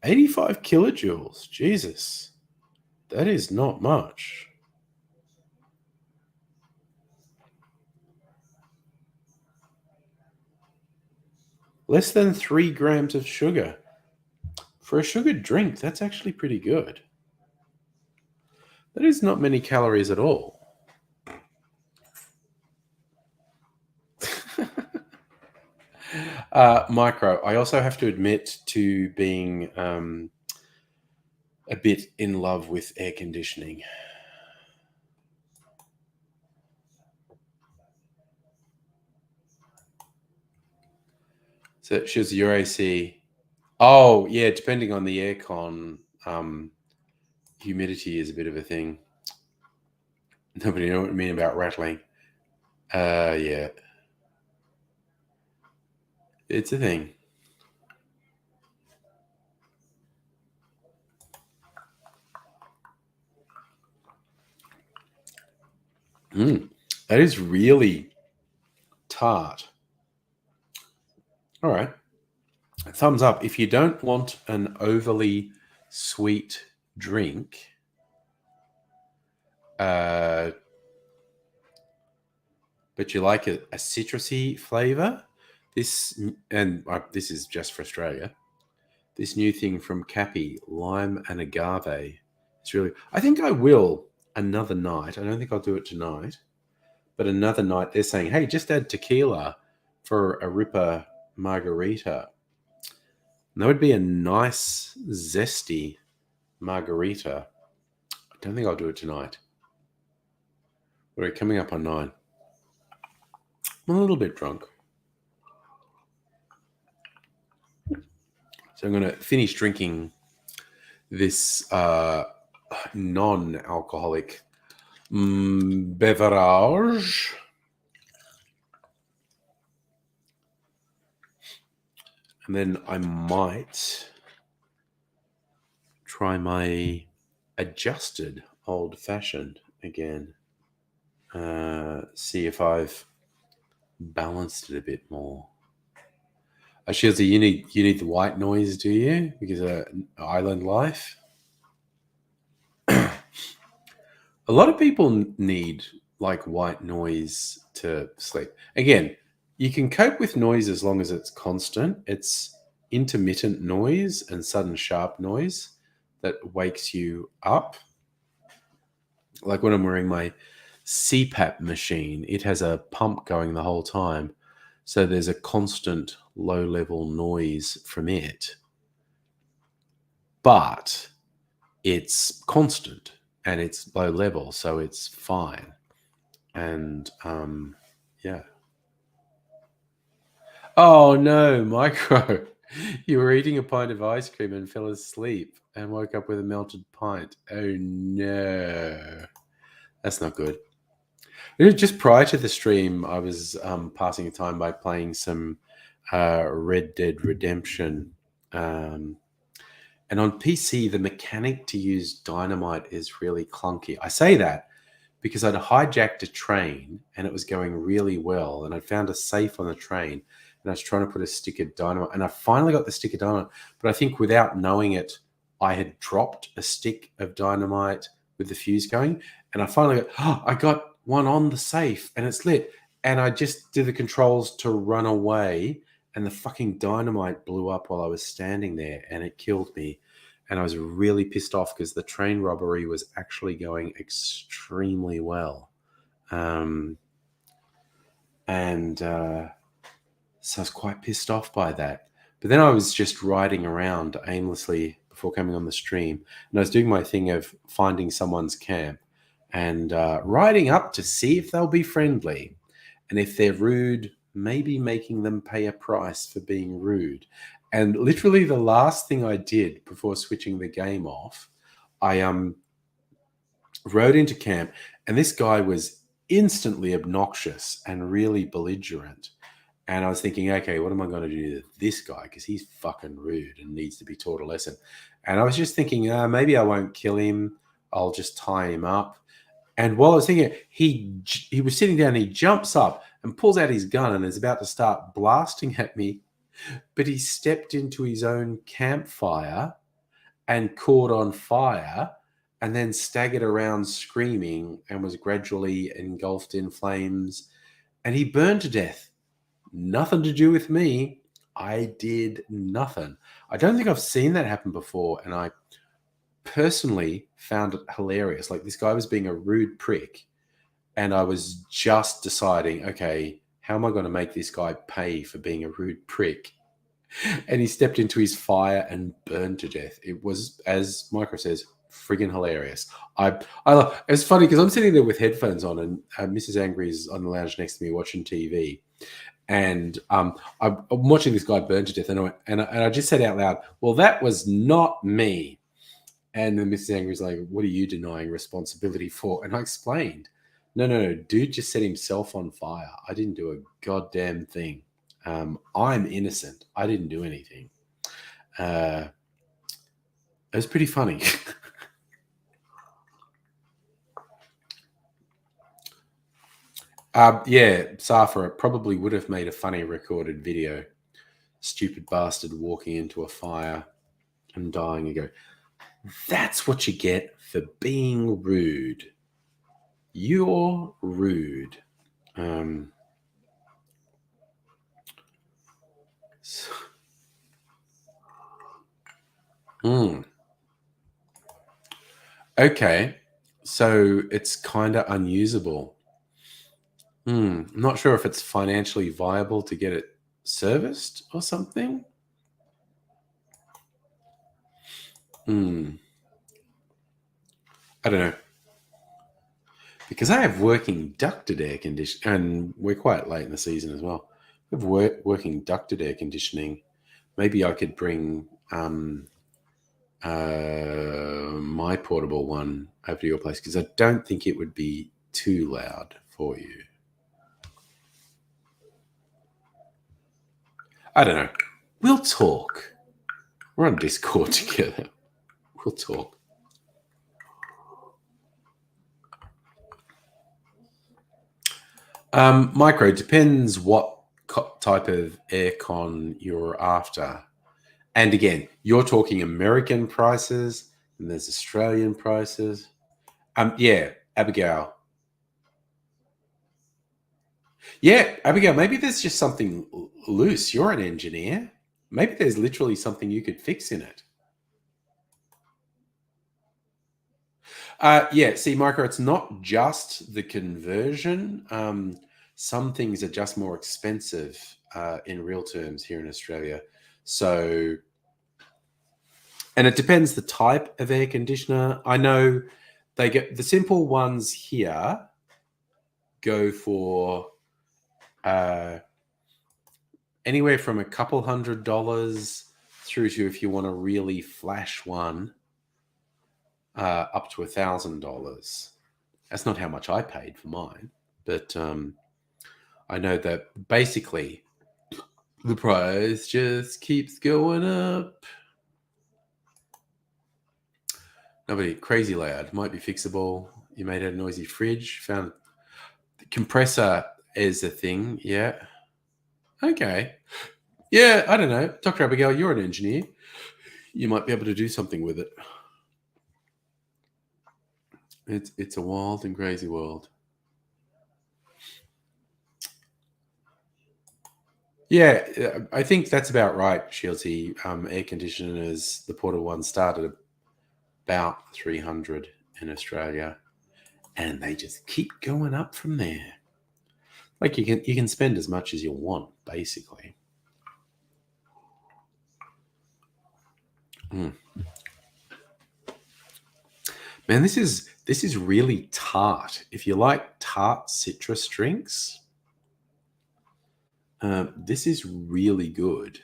85 kilojoules. Jesus. That is not much. Less than 3 grams of sugar. For a sugared drink, that's actually pretty good. That is not many calories at all. Micro, I also have to admit to being a bit in love with air conditioning. So shows your AC. Oh, yeah, depending on the aircon, humidity is a bit of a thing. Nobody know what I mean about rattling. Yeah. It's a thing. That is really tart. All right. Thumbs up. If you don't want an overly sweet drink, but you like a citrusy flavor, this is just for Australia. This new thing from Cappy, lime and agave. It's really. I think I will another night. I don't think I'll do it tonight, but another night they're saying, "Hey, just add tequila for a ripper margarita." And that would be a nice, zesty margarita. I don't think I'll do it tonight. We're coming up on 9. I'm a little bit drunk. So I'm going to finish drinking this non-alcoholic beverage. And then I might try my adjusted old-fashioned again. See if I've balanced it a bit more. Shilsey, you need the white noise, do you? Because island life. A lot of people need like white noise to sleep. Again, You can cope with noise as long as it's constant. It's intermittent noise and sudden sharp noise that wakes you up. Like when I'm wearing my CPAP machine, it has a pump going the whole time. So there's a constant low level noise from it. But it's constant and it's low level, so it's fine. And yeah. Oh no, Micro. You were eating a pint of ice cream and fell asleep and woke up with a melted pint. Oh no. That's not good. Just prior to the stream, I was passing the time by playing some Red Dead Redemption. And on PC, the mechanic to use dynamite is really clunky. I say that because I'd hijacked a train and it was going really well. And I found a safe on the train and I was trying to put a stick of dynamite. And I finally got the stick of dynamite. But I think without knowing it, I had dropped a stick of dynamite with the fuse going. And I finally I got one on the safe and it's lit. And I just did the controls to run away. And the fucking dynamite blew up while I was standing there and it killed me. And I was really pissed off because the train robbery was actually going extremely well. So I was quite pissed off by that. But then I was just riding around aimlessly before coming on the stream. And I was doing my thing of finding someone's camp and riding up to see if they'll be friendly. And if they're rude, maybe making them pay a price for being rude. And literally the last thing I did before switching the game off, I rode into camp and this guy was instantly obnoxious and really belligerent. And I was thinking, okay, what am I going to do to this guy? Because he's fucking rude and needs to be taught a lesson. And I was just thinking, maybe I won't kill him. I'll just tie him up. And while I was thinking, he was sitting down, he jumps up and pulls out his gun and is about to start blasting at me. But he stepped into his own campfire and caught on fire and then staggered around screaming and was gradually engulfed in flames. And he burned to death. Nothing to do with me. I did nothing. I don't think I've seen that happen before. And I personally found it hilarious. Like this guy was being a rude prick. And I was just deciding, okay, how am I going to make this guy pay for being a rude prick? And he stepped into his fire and burned to death. It was, as Micro says, friggin' hilarious. It's funny because I'm sitting there with headphones on and Mrs. Angry is on the lounge next to me watching TV. And I'm watching this guy burn to death. And I just said out loud, well, that was not me. And then Mrs. Angry's like, what are you denying responsibility for? And I explained, no, dude just set himself on fire. I didn't do a goddamn thing. I'm innocent. I didn't do anything. It was pretty funny. Yeah, Safa, it probably would have made a funny recorded video. Stupid bastard walking into a fire and dying and go, that's what you get for being rude. You're rude. Okay, so it's kind of unusable. I'm not sure if it's financially viable to get it serviced or something. I don't know. Because I have working ducted air conditioning, and we're quite late in the season as well. We have working ducted air conditioning. Maybe I could bring my portable one over to your place because I don't think it would be too loud for you. I don't know. We'll talk. We're on Discord together. We'll talk. Micro, depends what type of aircon you're after. And again, you're talking American prices and there's Australian prices. Yeah, Abigail. Yeah, Abigail, maybe there's just something loose. You're an engineer. Maybe there's literally something you could fix in it. Yeah, see, Micro, it's not just the conversion. Some things are just more expensive in real terms here in Australia. So, and it depends the type of air conditioner. I know they get the simple ones here go for anywhere from a couple $100 through to, if you want a really flash one, up to $1,000. That's not how much I paid for mine, but I know that basically the price just keeps going up. Nobody crazy loud. Might be fixable. You made a noisy fridge. Found the compressor is a thing. Yeah. Okay. Yeah, I don't know. Dr. Abigail, you're an engineer. You might be able to do something with it. It's a wild and crazy world. Yeah, I think that's about right, Shieldsy. Air conditioners, the portable ones started about 300 in Australia, and they just keep going up from there. Like you can spend as much as you want, basically. Mm. Man, this is really tart. If you like tart citrus drinks, this is really good.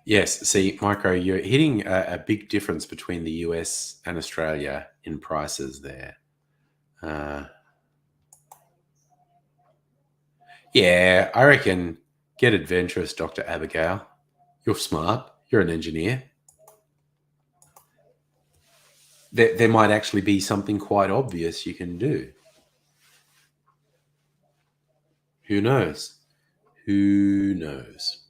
Yes, see, Micro, you're hitting a big difference between the US and Australia in prices there. Uh, yeah, I reckon get adventurous, Dr. Abigail. You're smart. You're an engineer. There might actually be something quite obvious you can do. Who knows? Who knows?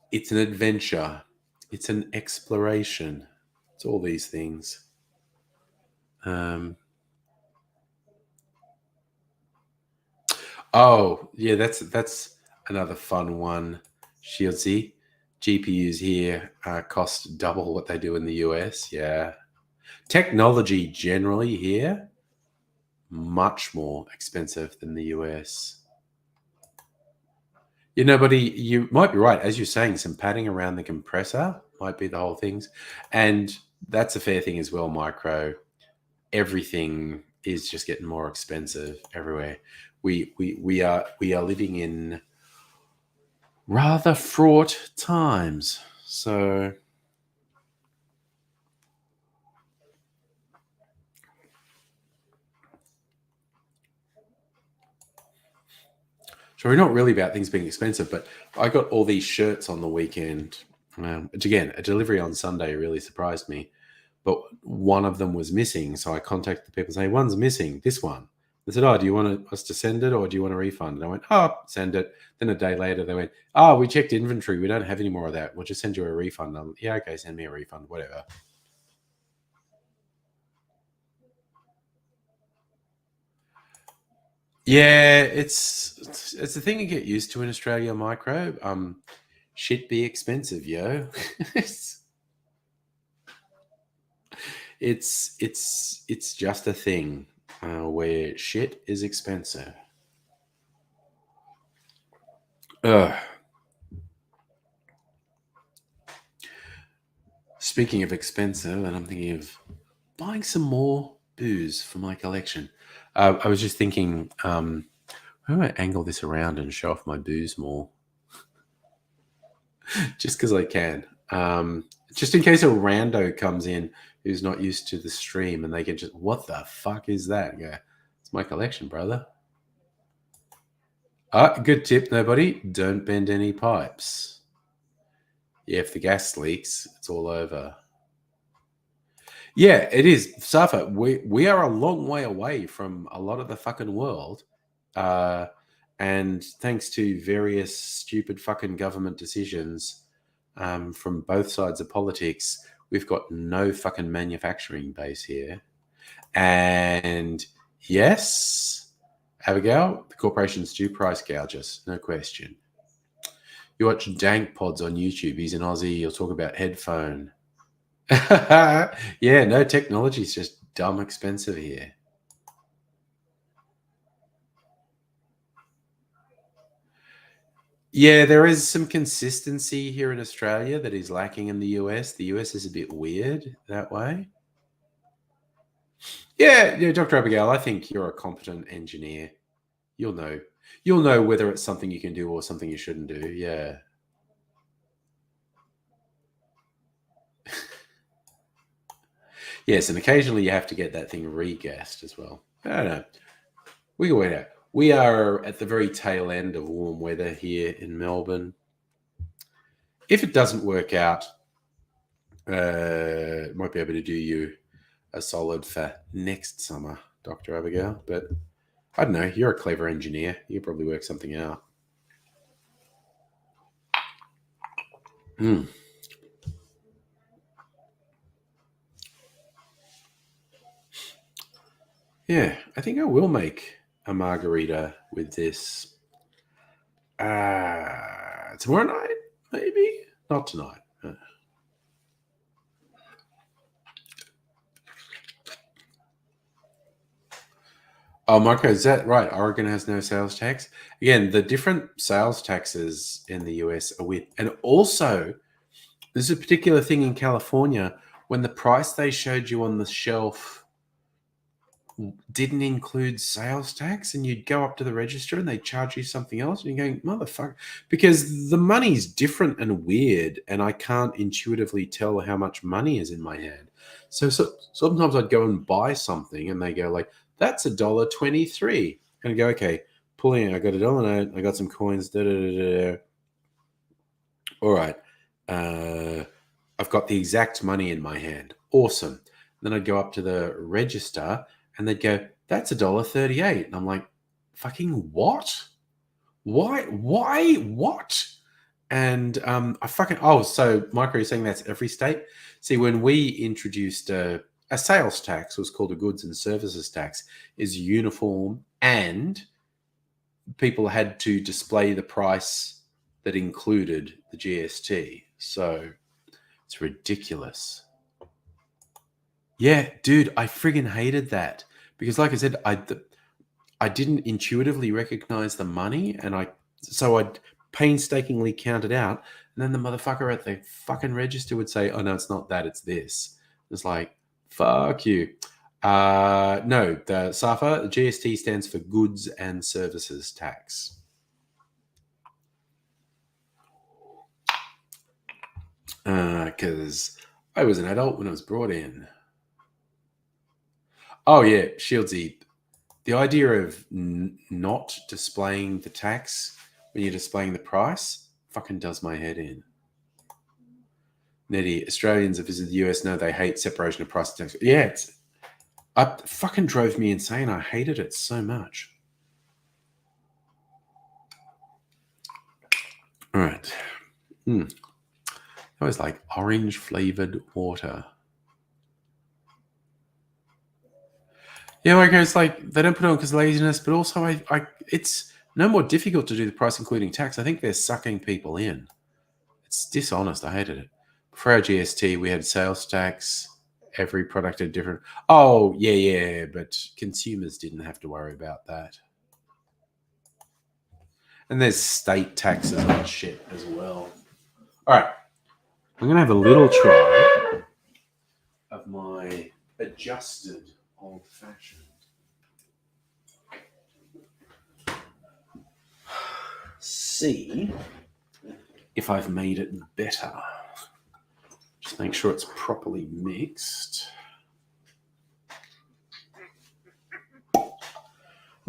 It's an adventure. It's an exploration. It's all these things. Oh, yeah, that's another fun one. Shieldsy. GPUs here cost double what they do in the US. Yeah. Technology generally here, much more expensive than the US. You know, buddy, you might be right. As you're saying, some padding around the compressor might be the whole things. And that's a fair thing as well, Micro. Everything is just getting more expensive everywhere. We are living in rather fraught times. So we're not really about things being expensive, but I got all these shirts on the weekend. Which again, a delivery on Sunday really surprised me. But one of them was missing. So I contacted the people saying, one's missing, this one. They said, oh, do you want us to send it or do you want a refund? And I went, oh, send it. Then a day later, they went, oh, we checked inventory. We don't have any more of that. We'll just send you a refund. I'm, yeah, okay, send me a refund, whatever. Yeah, it's a thing you get used to in Australia, Micro. Shit be expensive, yo. it's just a thing where shit is expensive. Ugh. Speaking of expensive, and I'm thinking of buying some more booze for my collection. I was just thinking, how do I angle this around and show off my booze more? Just because I can. Just in case a rando comes in who's not used to the stream and they can just, what the fuck is that? Yeah, it's my collection, brother. Good tip, nobody. Don't bend any pipes. Yeah, if the gas leaks, it's all over. Yeah, it is. Safa, we are a long way away from a lot of the fucking world. And thanks to various stupid fucking government decisions, from both sides of politics. We've got no fucking manufacturing base here. And yes, Abigail, the corporations do price gouge us, no question. You watch Dank Pods on YouTube. He's an Aussie. He'll talk about headphone. Yeah, no, technology is just dumb expensive here. Yeah, there is some consistency here in Australia that is lacking in the US. The US is a bit weird that way. Yeah, Dr. Abigail, I think you're a competent engineer. You'll know whether it's something you can do or something you shouldn't do. Yeah. Yes, and occasionally you have to get that thing regassed as well. I don't know. We can wait out. We are at the very tail end of warm weather here in Melbourne. If it doesn't work out, might be able to do you a solid for next summer, Dr. Abigail. But I don't know. You're a clever engineer. You probably work something out. Yeah, I think I will make a margarita with this tomorrow night, maybe? Not tonight. Oh, Marco, is that right? Oregon has no sales tax. Again, the different sales taxes in the US are weird. And also, there's a particular thing in California when the price they showed you on the shelf didn't include sales tax, and you'd go up to the register and they charge you something else, and you're going, motherfucker, because the money's different and weird, and I can't intuitively tell how much money is in my hand. So sometimes I'd go and buy something, and they go like, "That's $1.23," and I go, "Okay, pulling. I got a dollar note. I got some coins. Da da da da. All right, I've got the exact money in my hand. Awesome." Then I'd go up to the register, and they'd go, "That's $1.38," and I'm like, "Fucking what? Why? What?" And so Micro, you're saying that's every state? See, when we introduced a sales tax, it was called a goods and services tax, is uniform, and people had to display the price that included the GST. So it's ridiculous. Yeah, dude, I friggin' hated that because, like I said, I didn't intuitively recognize the money, and so I'd painstakingly count it out, and then the motherfucker at the fucking register would say, "Oh no, it's not that, it's this." It's like, fuck you. No, the SAFA, the GST stands for Goods and Services Tax. Because I was an adult when I was brought in. Oh yeah, Shieldsy. The idea of not displaying the tax when you're displaying the price fucking does my head in. Nettie, Australians that visit the US know they hate separation of price and tax. Yeah, it fucking drove me insane. I hated it so much. All right. That was like orange flavored water. Yeah, like it's like they don't put it on because laziness, but also it's no more difficult to do the price including tax. I think they're sucking people in. It's dishonest. I hated it. For our GST, we had sales tax. Every product had different. Oh, yeah, but consumers didn't have to worry about that. And there's state taxes on shit as well. All right. I'm going to have a little try of my adjusted old fashioned. See if I've made it better. Just make sure it's properly mixed.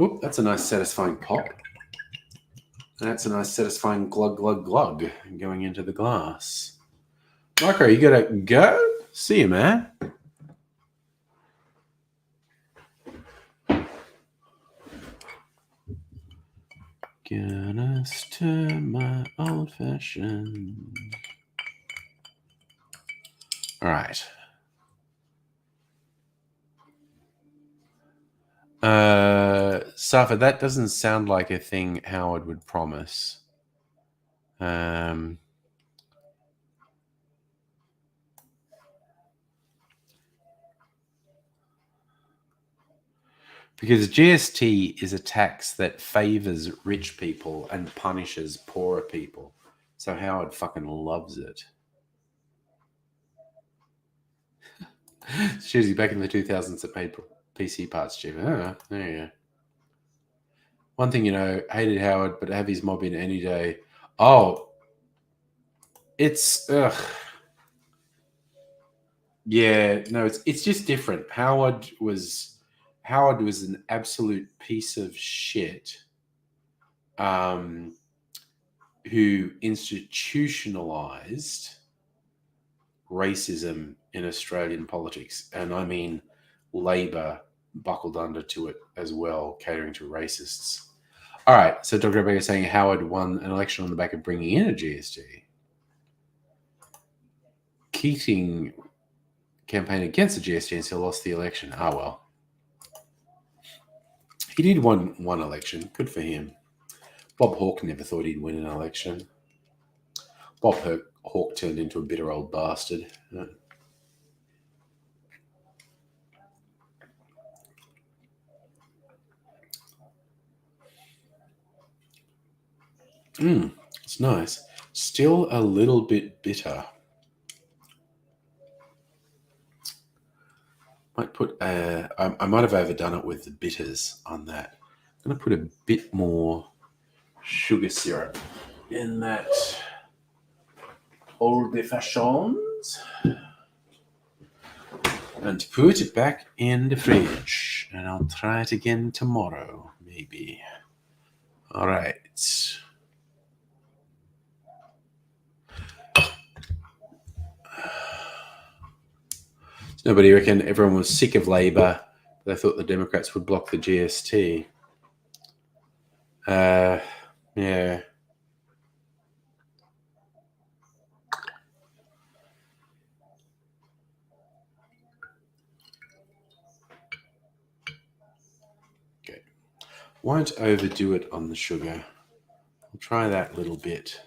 Oop, that's a nice satisfying pop. And that's a nice satisfying glug, glug, glug going into the glass. Marco, you gotta go? See you, man. Gonna stir my old fashioned. All right. Safa, that doesn't sound like a thing Howard would promise. Because GST is a tax that favors rich people and punishes poorer people. So Howard fucking loves it. Shizzy, back in the 2000s, it made PC parts cheaper. Oh, there you go. One thing, hated Howard, but have his mob in any day. Oh, it's yeah, no, it's just different. Howard was an absolute piece of shit, who institutionalized racism in Australian politics, and I mean Labor buckled under to it as well, catering to racists. All right, so Dr. Rebecca is saying Howard won an election on the back of bringing in a GST. Keating campaigned against the GST and still lost the election. Ah, well. He did win one election. Good for him. Bob Hawke never thought he'd win an election. Bob Hawke turned into a bitter old bastard. It's nice. Still a little bit bitter. Might put I might have overdone it with the bitters on that. I'm going to put a bit more sugar syrup in that old fashions and put it back in the fridge. And I'll try it again tomorrow, maybe. All right. Nobody reckon everyone was sick of Labor. They thought the Democrats would block the GST. Yeah. Okay. Won't overdo it on the sugar. I'll try that little bit.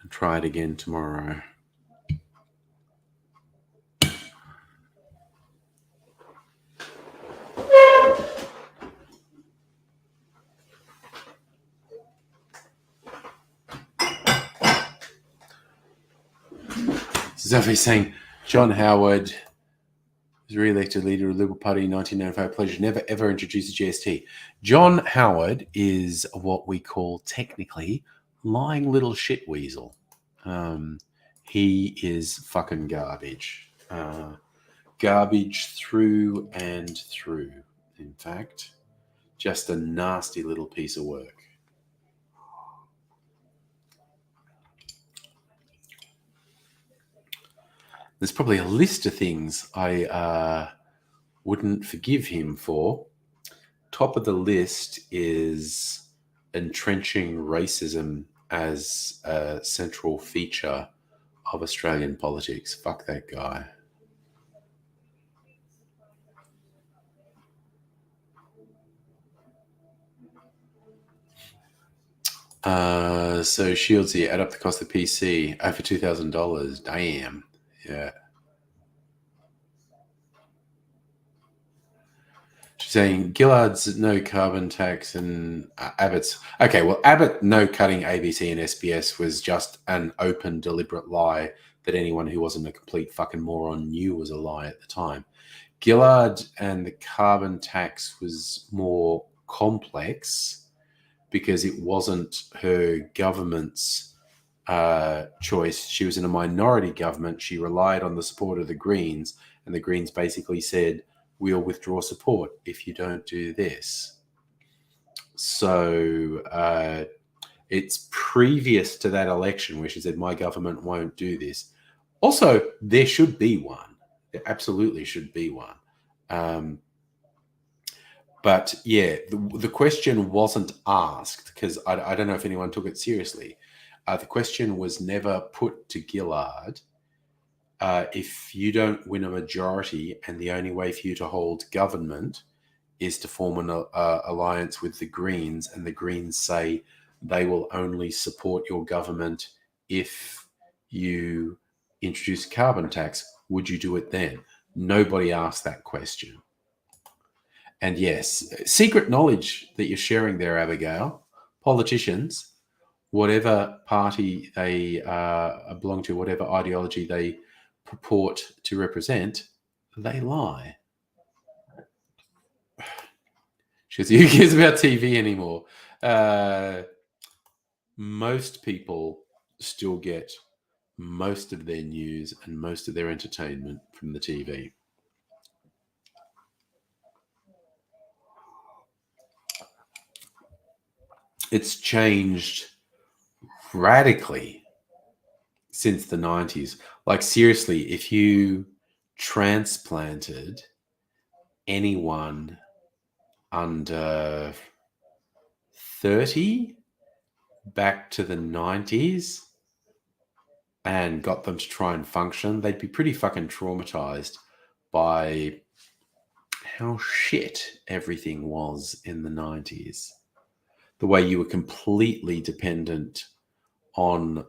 And try it again tomorrow. Zaffi's saying John Howard was re-elected leader of the Liberal Party in 1995. Pleasure never ever introduced the GST. John Howard is what we call technically lying little shit weasel. He is fucking garbage. Garbage through and through, in fact. Just a nasty little piece of work. There's probably a list of things I wouldn't forgive him for. Top of the list is entrenching racism as a central feature of Australian politics. Fuck that guy. So Shields here, add up the cost of PC over $2,000. Damn. Yeah. She's saying Gillard's no carbon tax and Abbott's okay. Well, Abbott no cutting ABC and SBS was just an open, deliberate lie that anyone who wasn't a complete fucking moron knew was a lie at the time. Gillard and the carbon tax was more complex because it wasn't her government's choice. She was in a minority government. She relied on the support of the Greens, and the Greens basically said, we'll withdraw support if you don't do this. So it's previous to that election where she said, my government won't do this. Also, there should be one. There absolutely should be one. But yeah, the question wasn't asked because I don't know if anyone took it seriously. the question was never put to Gillard. If you don't win a majority and the only way for you to hold government is to form an alliance with the Greens, and the Greens say they will only support your government if you introduce a carbon tax, would you do it then? Nobody asked that question. And yes, secret knowledge that you're sharing there, Abigail. Politicians, whatever party they belong to, whatever ideology they purport to represent, they lie. She goes, who cares about TV anymore? Most people still get most of their news and most of their entertainment from the TV. It's changed radically since the 90s. Like, seriously, if you transplanted anyone under 30 back to the 90s and got them to try and function, they'd be pretty fucking traumatized by how shit everything was in the 90s. The way you were completely dependent on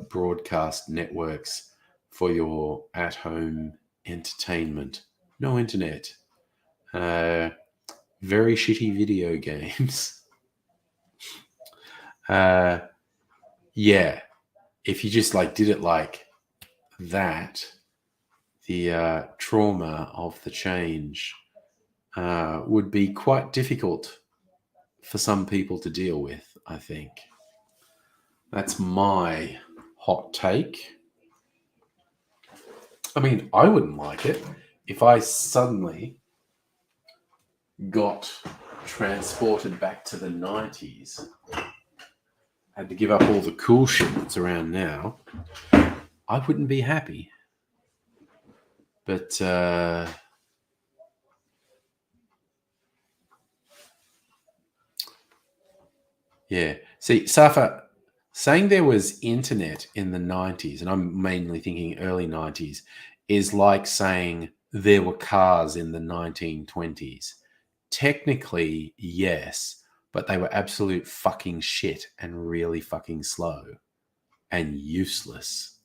broadcast networks for your at-home entertainment. No internet. Very shitty video games. Yeah. If you just did it like that, the trauma of the change would be quite difficult for some people to deal with, I think. That's my hot take. I mean, I wouldn't like it if I suddenly got transported back to the 90s, had to give up all the cool shit that's around now. I wouldn't be happy. But yeah. See, Safa, saying there was internet in the 90s, and I'm mainly thinking early 90s, is like saying there were cars in the 1920s. Technically, yes, but they were absolute fucking shit and really fucking slow and useless.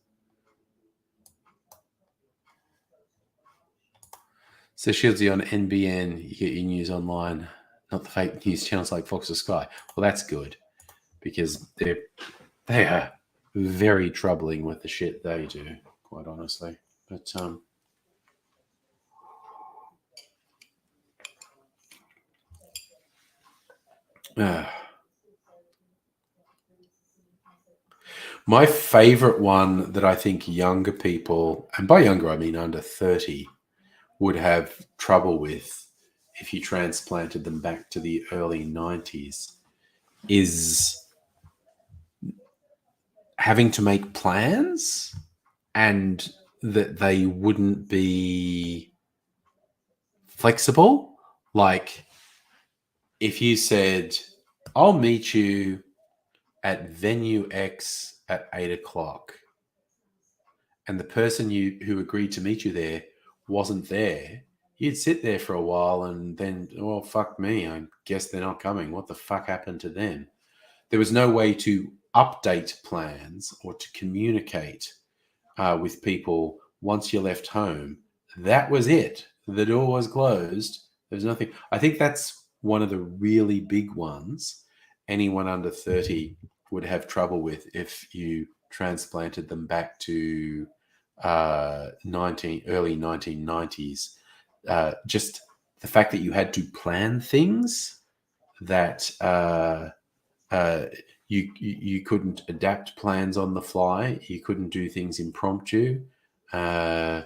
So Shieldsy, on NBN, you get your news online, not the fake news channels like Fox or Sky. Well, that's good, because they are very troubling with the shit they do, quite honestly. But my favorite one that I think younger people, and by younger I mean under 30, would have trouble with if you transplanted them back to the early 90s, is having to make plans and that they wouldn't be flexible. Like, if you said, I'll meet you at venue X at 8 o'clock, and the person who agreed to meet you there wasn't there, you'd sit there for a while and then, well, fuck me, I guess they're not coming. What the fuck happened to them? There was no way to update plans or to communicate with people once you left home. That was it. The door was closed. There's nothing. I think that's one of the really big ones anyone under 30 would have trouble with if you transplanted them back to early 1990s. Just the fact that you had to plan things, that you couldn't adapt plans on the fly. You couldn't do things impromptu. Yeah,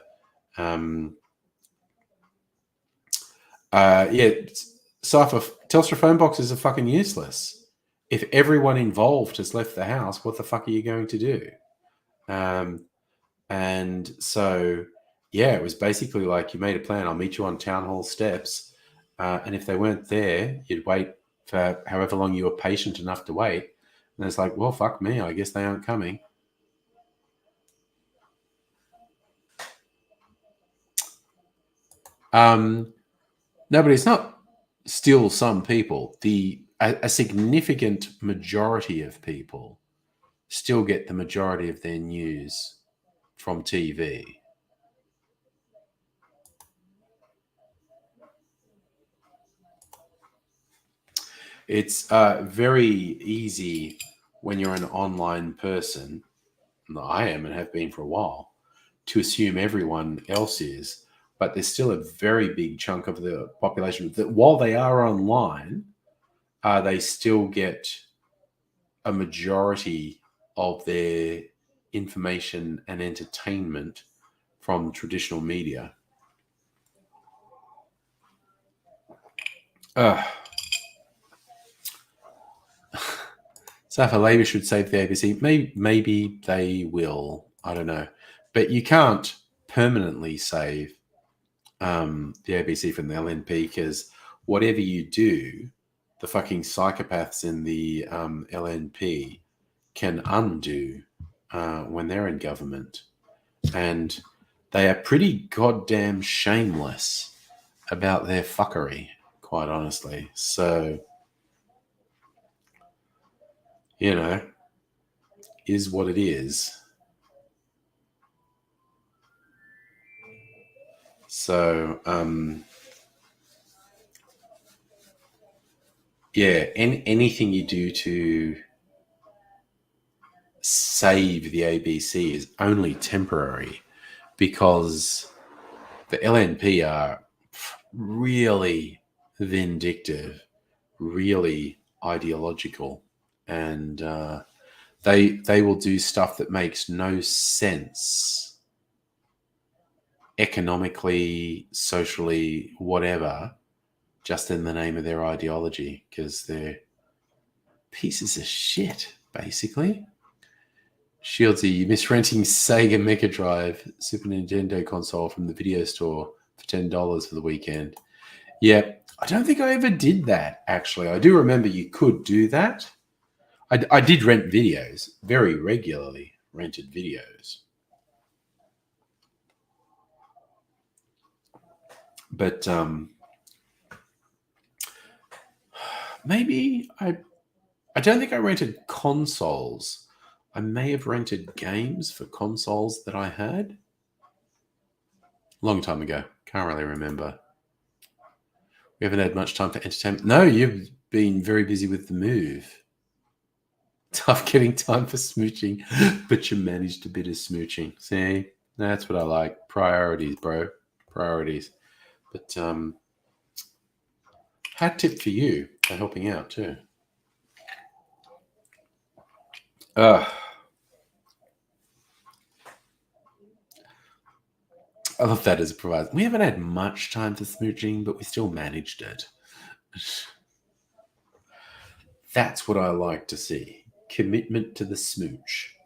Cypher, Telstra phone boxes are fucking useless. If everyone involved has left the house, what the fuck are you going to do? And so, yeah, it was basically like you made a plan. I'll meet you on town hall steps. And if they weren't there, you'd wait for however long you were patient enough to wait. And it's like, well, fuck me. I guess they aren't coming. No, but it's not still some people. A significant majority of people still get the majority of their news from TV. It's very easy when you're an online person, and I am and have been for a while, to assume everyone else is. But there's still a very big chunk of the population that, while they are online, they still get a majority of their information and entertainment from traditional media. So if a Labor should save the ABC, maybe they will. I don't know, but you can't permanently save the ABC from the LNP because whatever you do, the fucking psychopaths in the LNP can undo when they're in government, and they are pretty goddamn shameless about their fuckery, quite honestly. So, you know, is what it is. So, yeah, anything you do to save the ABC is only temporary because the LNP are really vindictive, really ideological, and they will do stuff that makes no sense economically, socially, whatever, just in the name of their ideology because they're pieces of shit, basically. Shieldsy, you miss renting Sega Mega Drive Super Nintendo console from the video store for $10 for the weekend. Yeah, I don't think I ever did that, actually. I do remember you could do that. I did rent videos, very regularly rented videos. But maybe I don't think I rented consoles. I may have rented games for consoles that I had. Long time ago. Can't really remember. We haven't had much time for entertainment. No, you've been very busy with the move. Tough getting time for smooching, but you managed a bit of smooching. See, that's what I like. Priorities, bro. Priorities. But hat tip for you for helping out too. I love that as a provider. We haven't had much time for smooching, but we still managed it. That's what I like to see. Commitment to the smooch.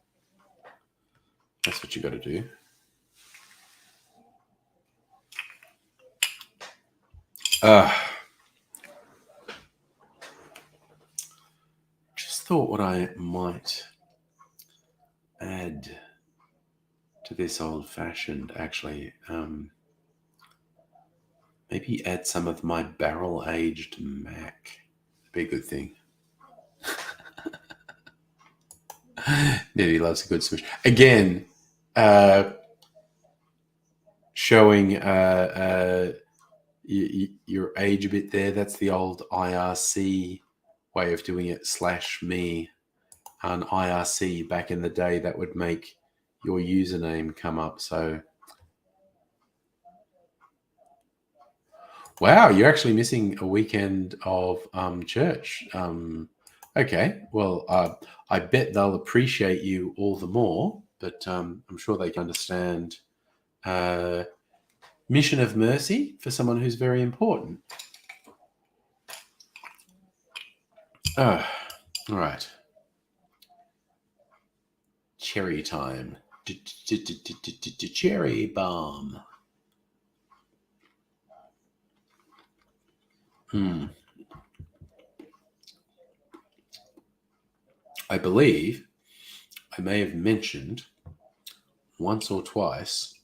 That's what you got to do. Just thought what I might add to this old-fashioned, actually. Maybe add some of my barrel-aged Mac. Be a good thing. Nitty loves a good smooch. Again, showing your age a bit there. That's the old IRC way of doing it, /me. An IRC back in the day that would make your username come up. So, wow, you're actually missing a weekend of church. Okay, well, I bet they'll appreciate you all the more, but I'm sure they can understand mission of mercy for someone who's very important. All right. Cherry time. Cherry bomb. I believe I may have mentioned once or twice,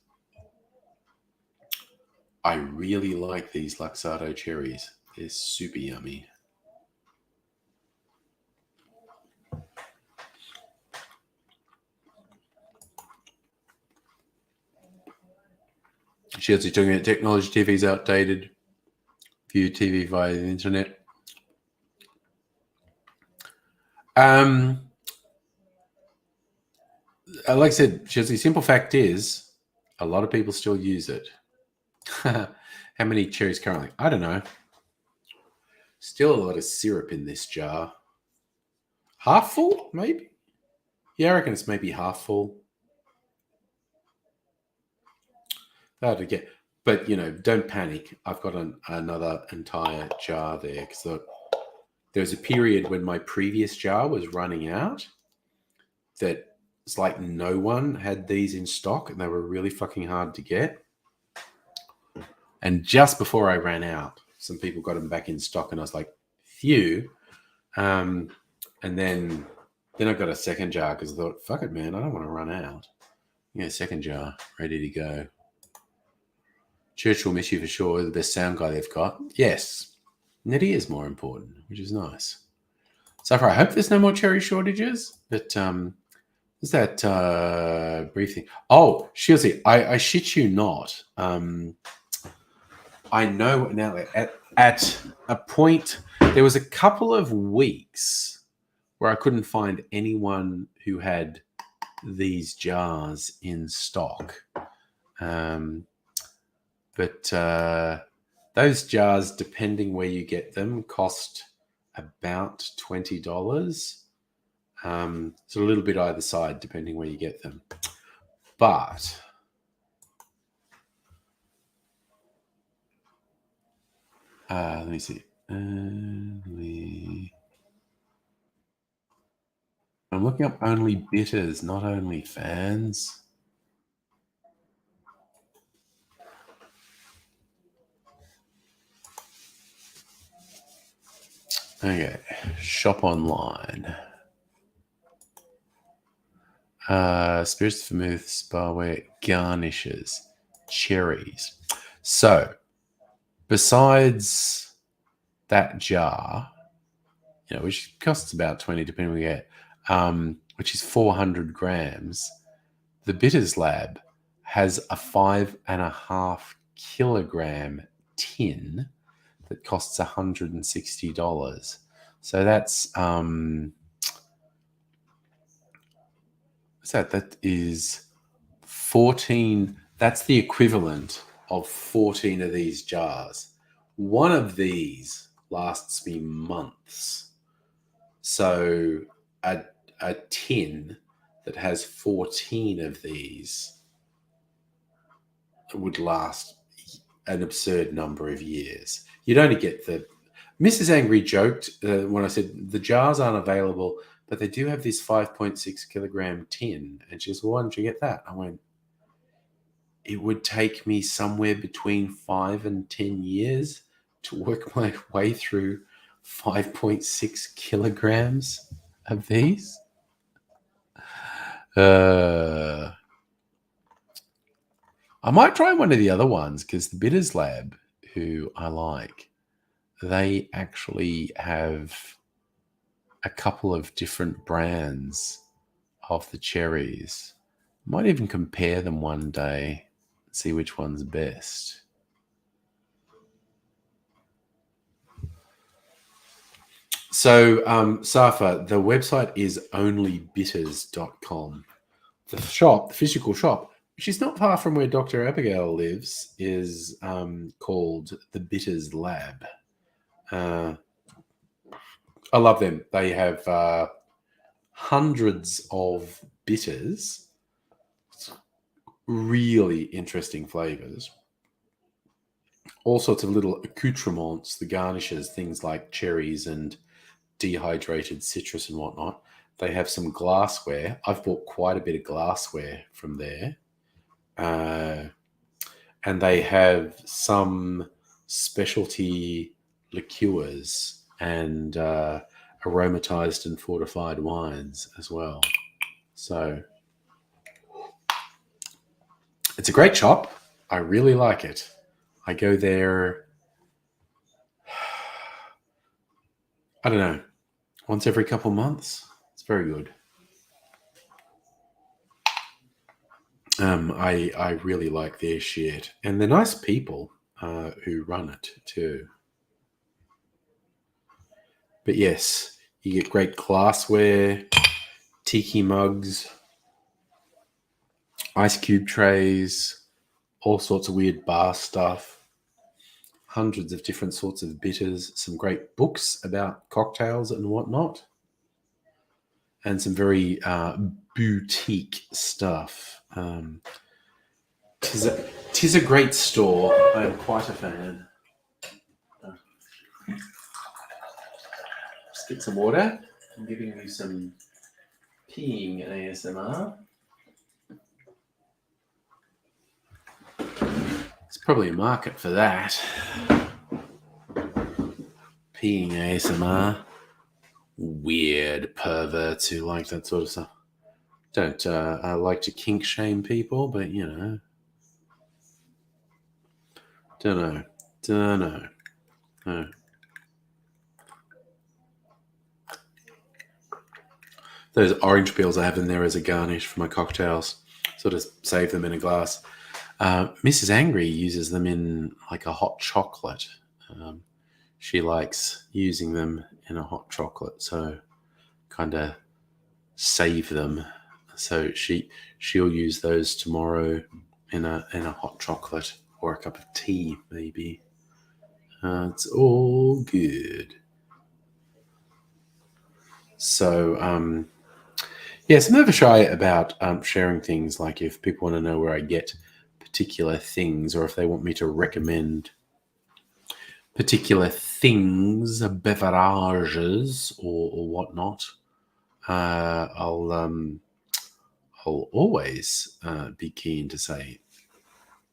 I really like these Luxardo cherries. They're super yummy. Shirley's talking about technology. TV's outdated. View TV via the internet. Like I said, Shirley, simple fact is, a lot of people still use it. How many cherries currently? I don't know. Still a lot of syrup in this jar. Half full, maybe? Yeah, I reckon it's maybe half full. Hard to get. But, don't panic. I've got another entire jar there because there was a period when my previous jar was running out that it's like no one had these in stock and they were really fucking hard to get. And just before I ran out, some people got them back in stock and I was like, phew. And then I got a second jar because I thought, fuck it, man, I don't want to run out. Yeah, second jar, ready to go. Church will miss you for sure. The best sound guy they've got. Yes. Netty is more important, which is nice. So far, I hope there's no more cherry shortages. But is that brief thing? Oh, Shilsey, I shit you not. I know now at a point, there was a couple of weeks where I couldn't find anyone who had these jars in stock. But those jars, depending where you get them, cost about $20. So a little bit either side, depending where you get them. But let me see. I'm looking up Only Bitters, not Only Fans. Okay, shop online. Spirits, vermouth, sparware, garnishes, cherries. So, besides that jar, which costs about 20, depending on what you get, which is 400 grams, the Bitters Lab has a 5.5 kilogram tin that costs $160. So that's what's that? That is 14. That's the equivalent of 14 of these jars. One of these lasts me months. So a tin that has 14 of these would last an absurd number of years. You'd only get the... Mrs. Angry joked when I said the jars aren't available, but they do have this 5.6 kilogram tin. And she goes, well, why don't you get that? I went, it would take me somewhere between 5 and 10 years to work my way through 5.6 kilograms of these. I might try one of the other ones because the Bitters Lab, who I like, they actually have a couple of different brands of the cherries. Might even compare them one day and see which one's best. So, Safa, the website is onlybitters.com. The shop, the physical shop, which is not far from where Dr. Abigail lives, is called the Bitters Lab. I love them. They have hundreds of bitters, really interesting flavors. All sorts of little accoutrements, the garnishes, things like cherries and dehydrated citrus and whatnot. They have some glassware. I've bought quite a bit of glassware from there. And they have some specialty liqueurs and a aromatized and fortified wines as well. So it's a great shop. I really like it. I go there, I don't know, once every couple months. It's very good. I really like their shit, and they're nice people who run it too. But yes, you get great glassware, tiki mugs, ice cube trays, all sorts of weird bar stuff, hundreds of different sorts of bitters, some great books about cocktails and whatnot, and some very boutique stuff. Tis a great store. I am quite a fan. Just get some water. I'm giving you some peeing ASMR. There's probably a market for that. Peeing ASMR. Weird perverts who like that sort of stuff. Don't like to kink shame people, but you know. Don't know. No. Those orange peels I have in there as a garnish for my cocktails. Sort of save them in a glass. Mrs. Angry uses them in like a hot chocolate. She likes using them in a hot chocolate, so kind of save them. So she'll use those tomorrow in a hot chocolate or a cup of tea, maybe. It's all good. So, yes, I'm never shy about sharing things. Like if people want to know where I get particular things, or if they want me to recommend particular things, beverages, or whatnot, I'll always be keen to say,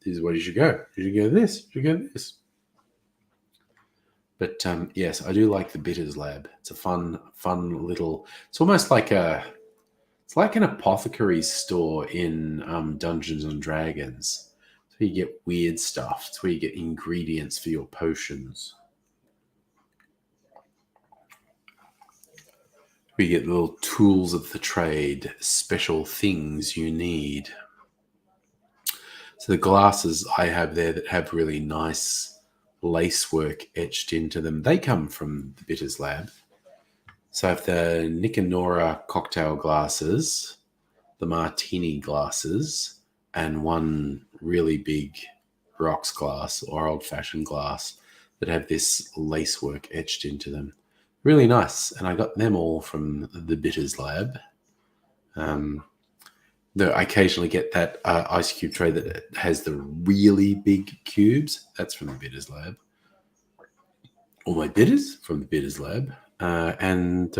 "This is where you should go. You should go this. You should go this." But yes, I do like the Bitters Lab. It's a fun little. It's almost like it's like an apothecary store in Dungeons and Dragons. So you get weird stuff. It's where you get ingredients for your potions. We get little tools of the trade, special things you need. So the glasses I have there that have really nice lace work etched into them, they come from the Bitters Lab. So I have the Nick and Nora cocktail glasses, the martini glasses, and one really big rocks glass or old-fashioned glass that have this lace work etched into them. Really nice. And I got them all from the Bitters Lab. Though I occasionally get that ice cube tray that has the really big cubes. That's from the Bitters Lab. All my bitters from the Bitters Lab. And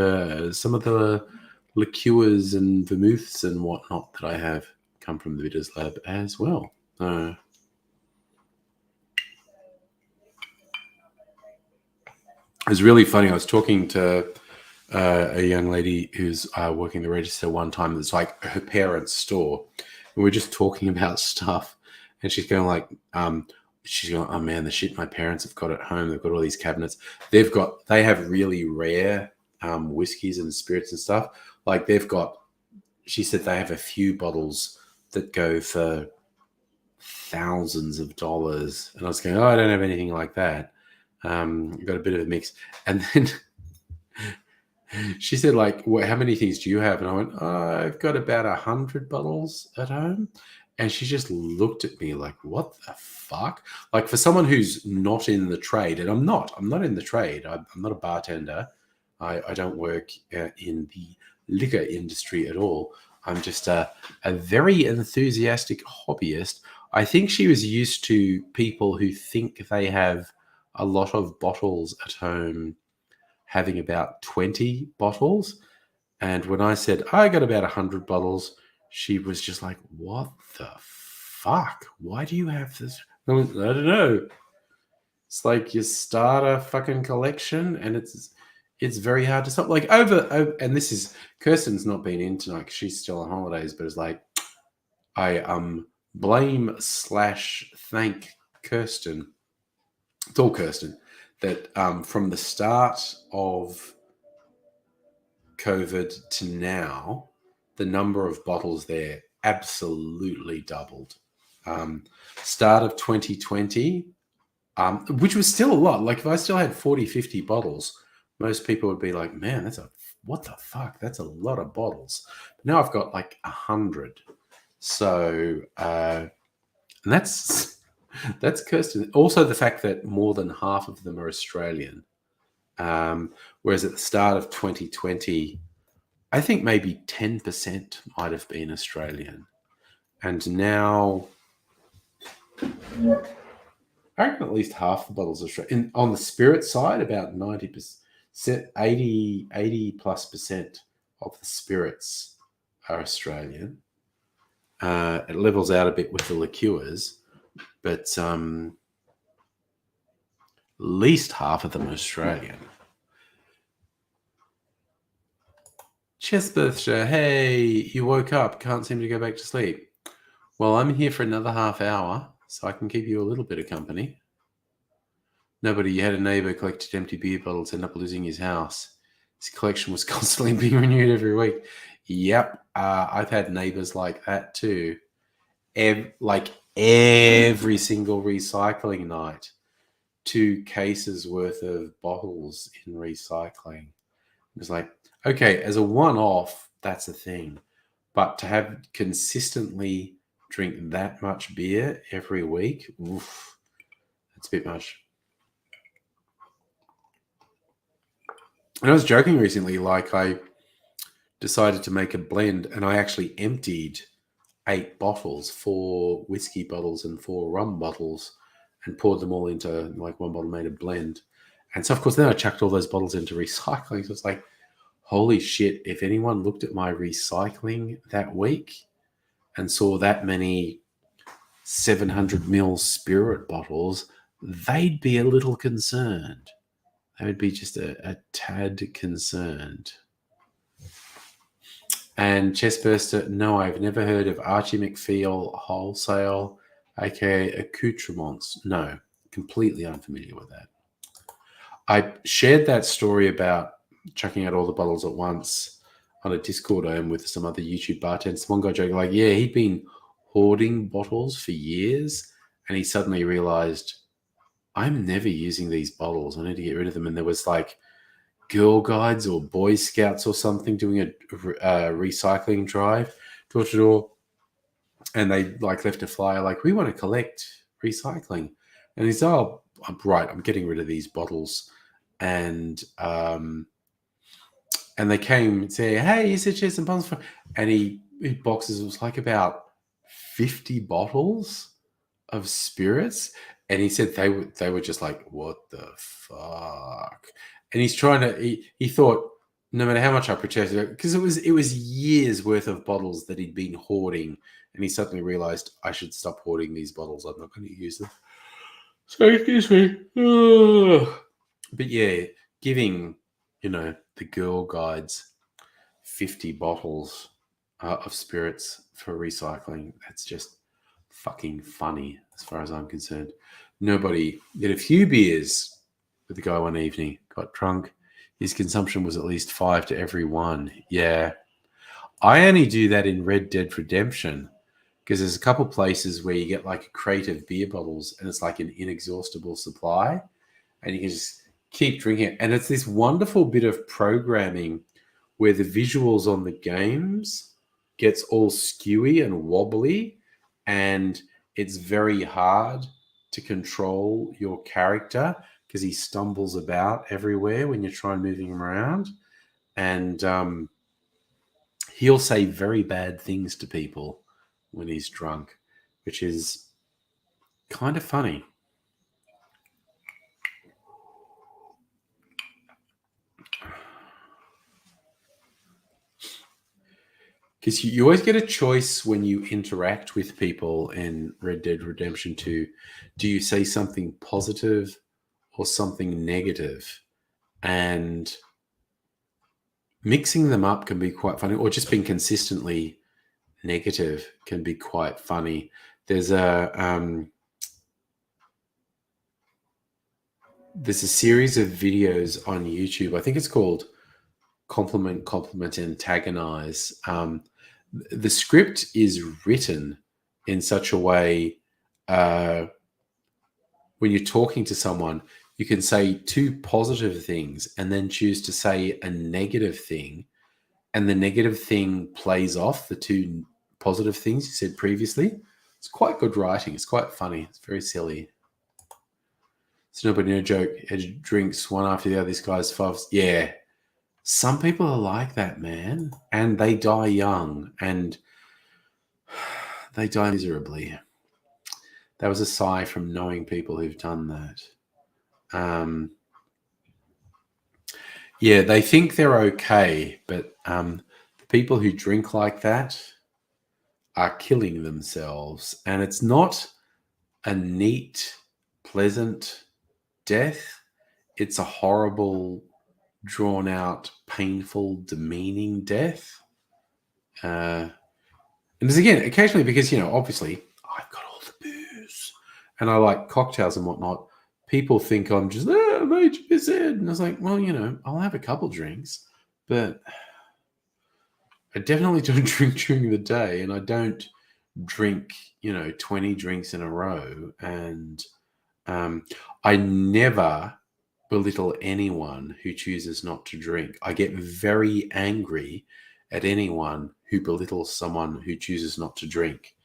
some of the liqueurs and vermouths and whatnot that I have come from the Bitters Lab as well. It was really funny. I was talking to a young lady who's working the register one time. It's like her parents' store, and we're just talking about stuff. And she's going like, "Oh man, the shit my parents have got at home. They've got all these cabinets. They have really rare whiskeys and spirits and stuff. Like they've got." She said they have a few bottles that go for thousands of dollars, and I was going, "Oh, I don't have anything like that." Got a bit of a mix, and then she said, "Like, how many things do you have?" And I went, "Oh, I've got about 100 bottles at home." And she just looked at me like, "What the fuck?" Like for someone who's not in the trade, and I'm not in the trade. I'm not a bartender. I don't work in the liquor industry at all. I'm just a very enthusiastic hobbyist. I think she was used to people who think they have a lot of bottles at home having about 20 bottles. And when I said, I got about 100 bottles, she was just like, what the fuck? Why do you have this? I don't know. It's like you start a fucking collection and it's very hard to stop. Like over and this is Kirsten's not been in tonight because she's still on holidays, but it's like I blame / thank Kirsten. It's all Kirsten that from the start of COVID to now, the number of bottles there absolutely doubled. Start of 2020, which was still a lot. Like if I still had 40, 50 bottles, most people would be like, man, what the fuck? That's a lot of bottles. But now I've got like 100. So, and that's Kirsten. Also the fact that more than half of them are Australian. Whereas at the start of 2020, I think maybe 10% might have been Australian. And now I reckon at least half the bottles are Australian. On the spirit side, about 90%, 80 plus percent of the spirits are Australian. It levels out a bit with the liqueurs, but at least half of them are Australian. Chesbertha, hey, you woke up, can't seem to go back to sleep. Well, I'm here for another half hour, so I can keep you a little bit of company. Nobody, you had a neighbour collected empty beer bottles, ended up losing his house. His collection was constantly being renewed every week. Yep, I've had neighbours like that too. Every single recycling night, 2 cases worth of bottles in recycling. It was like, okay, as a one-off, that's a thing. But to have consistently drink that much beer every week, oof, that's a bit much. And I was joking recently, like I decided to make a blend and I actually emptied 8 bottles, 4 whiskey bottles and 4 rum bottles, and poured them all into like one bottle, made a blend. And so, of course, then I chucked all those bottles into recycling. So it's like, holy shit, if anyone looked at my recycling that week and saw that many 700 ml spirit bottles, they'd be a little concerned. They would be just a tad concerned. And Chestburster, no, I've never heard of Archie McFeel Wholesale, aka Accoutrements. No, completely unfamiliar with that. I shared that story about chucking out all the bottles at once on a Discord I am with some other YouTube bartenders. One guy joking like, yeah, he'd been hoarding bottles for years, and he suddenly realized, I'm never using these bottles. I need to get rid of them. And there was like Girl Guides or Boy Scouts or something doing a recycling drive door to door, and they like left a flyer like, we want to collect recycling. And he's, oh, right, I'm getting rid of these bottles. And they came and say, hey, is it just some bottles for? And he boxes, it was like about 50 bottles of spirits. And he said they were just like, what the fuck? And he's trying to, he thought, no matter how much I protected it, because it was years worth of bottles that he'd been hoarding. And he suddenly realized, I should stop hoarding these bottles. I'm not going to use them. So excuse me. But yeah, giving, the Girl Guides 50 bottles of spirits for recycling, that's just fucking funny as far as I'm concerned. Nobody did a few beers with the guy one evening, got drunk. His consumption was at least 5 to every one. Yeah. I only do that in Red Dead Redemption because there's a couple places where you get like a crate of beer bottles and it's like an inexhaustible supply and you can just keep drinking it. And it's this wonderful bit of programming where the visuals on the games gets all skewy and wobbly, and it's very hard to control your character because he stumbles about everywhere when you're trying moving him around. And he'll say very bad things to people when he's drunk, which is kind of funny. Because you always get a choice when you interact with people in Red Dead Redemption 2. Do you say something positive or something negative? And mixing them up can be quite funny, or just being consistently negative can be quite funny. There's a series of videos on YouTube. I think it's called Compliment, Compliment, Antagonize. The script is written in such a way when you're talking to someone, you can say two positive things and then choose to say a negative thing, and the negative thing plays off the two positive things you said previously. It's quite good writing. It's quite funny. It's very silly. It's nobody no joke. It drinks one after the other. This guy's five. Yeah. Some people are like that, man. And they die young and they die miserably. That was a sigh from knowing people who've done that. Yeah, they think they're okay, but the people who drink like that are killing themselves. And it's not a neat, pleasant death. It's a horrible, drawn out, painful, demeaning death. And it's again, occasionally because, obviously I've got all the booze and I like cocktails and whatnot. People think I'm just, mate, you said. And I was like, well, I'll have a couple drinks, but I definitely don't drink during the day, and I don't drink, 20 drinks in a row. And I never belittle anyone who chooses not to drink. I get very angry at anyone who belittles someone who chooses not to drink.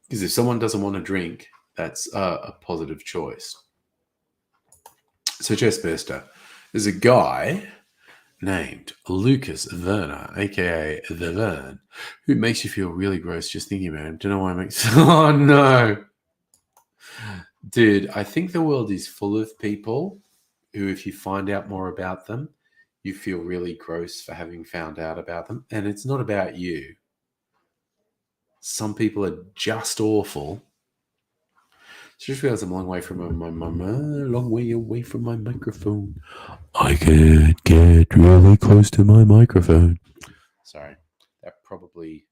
Because if someone doesn't want to drink, that's a positive choice. So, chest burster. There's a guy named Lucas Werner, aka The Vern, who makes you feel really gross just thinking about him. Do you know why it makes... Oh, no. Dude, I think the world is full of people who, if you find out more about them, you feel really gross for having found out about them. And it's not about you. Some people are just awful. Just realized I'm a long way from long way away from my microphone. I can't get really close to my microphone. Sorry, that probably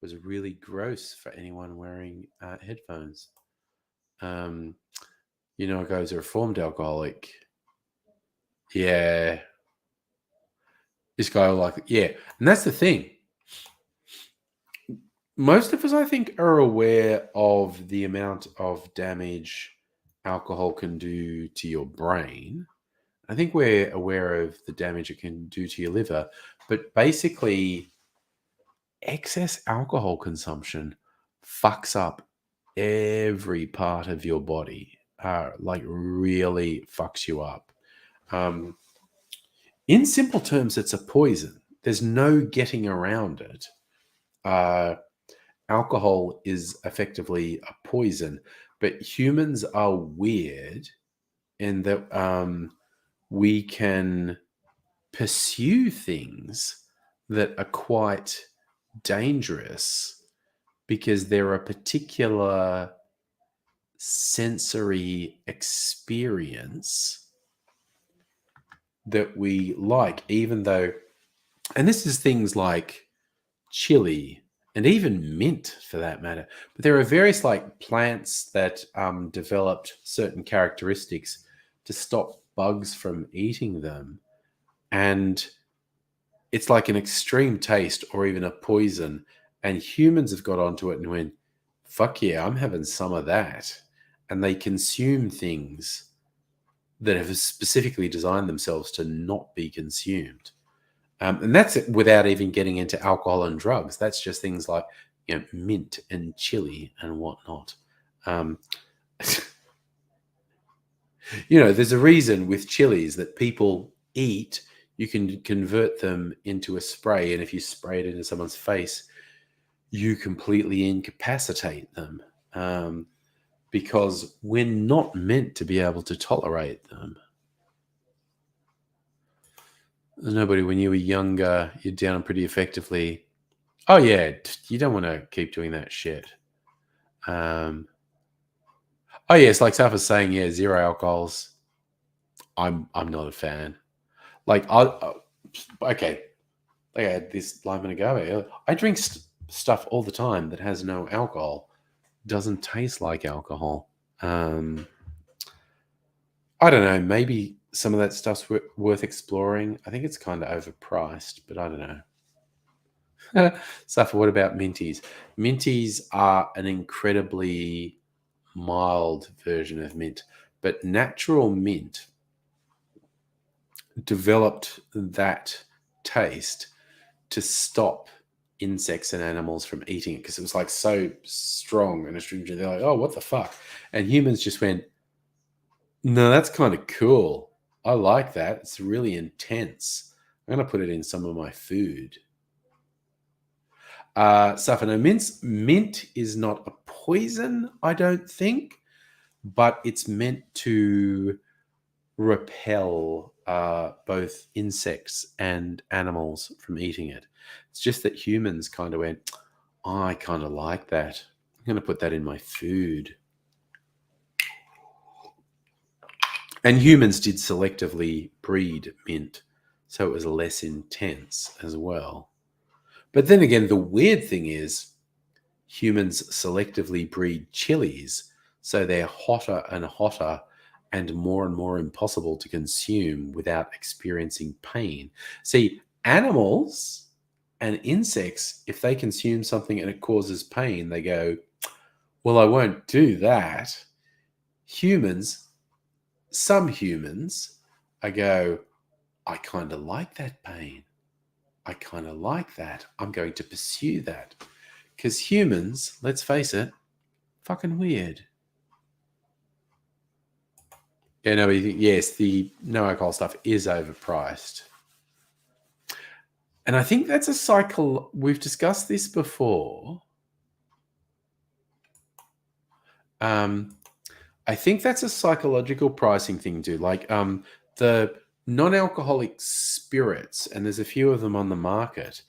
was really gross for anyone wearing headphones. A guy's a reformed alcoholic. Yeah. This guy will like, yeah. And that's the thing. Most of us, I think, are aware of the amount of damage alcohol can do to your brain. I think we're aware of the damage it can do to your liver. But basically, excess alcohol consumption fucks up every part of your body. Really fucks you up. In simple terms, it's a poison. There's no getting around it. Alcohol is effectively a poison, but humans are weird in that we can pursue things that are quite dangerous because they're a particular sensory experience that we like, even though, and this is things like chili and even mint for that matter. But there are various plants that developed certain characteristics to stop bugs from eating them. And it's like an extreme taste or even a poison. And humans have got onto it and went, fuck yeah, I'm having some of that. And they consume things that have specifically designed themselves to not be consumed. And that's it without even getting into alcohol and drugs. That's just things like mint and chili and whatnot. There's a reason with chilies that people eat. You can convert them into a spray, and if you spray it into someone's face, you completely incapacitate them because we're not meant to be able to tolerate them. Nobody, when you were younger, you're down pretty effectively. Oh yeah, you don't want to keep doing that shit. Oh yeah, it's like Saf was saying, 0 alcohols. I'm not a fan. okay, I had this lime and agave. I drink stuff all the time that has no alcohol. Doesn't taste like alcohol. I don't know. Maybe some of that stuff's worth exploring. I think it's kind of overpriced, but I don't know. Safa, what about minties? Minties are an incredibly mild version of mint, but natural mint developed that taste to stop insects and animals from eating it because it was like so strong and astringent. They're like, oh, what the fuck? And humans just went, no, that's kind of cool. I like that. It's really intense. I'm going to put it in some of my food. Safano, mint is not a poison, I don't think, but it's meant to repel both insects and animals from eating it. It's just that humans kind of went, oh, I kind of like that. I'm going to put that in my food. And humans did selectively breed mint, so it was less intense as well. But then again, the weird thing is humans selectively breed chilies, so they're hotter and hotter and more impossible to consume without experiencing pain. See, animals and insects, if they consume something and it causes pain, they go, well, I won't do that. Humans, some humans, I go, I kind of like that pain. I kind of like that. I'm going to pursue that. Because humans, let's face it, fucking weird. Yeah, no, yes, the no alcohol stuff is overpriced. And I think that's a cycle. We've discussed this before. I think that's a psychological pricing thing too. Like the non-alcoholic spirits, and there's a few of them on the market,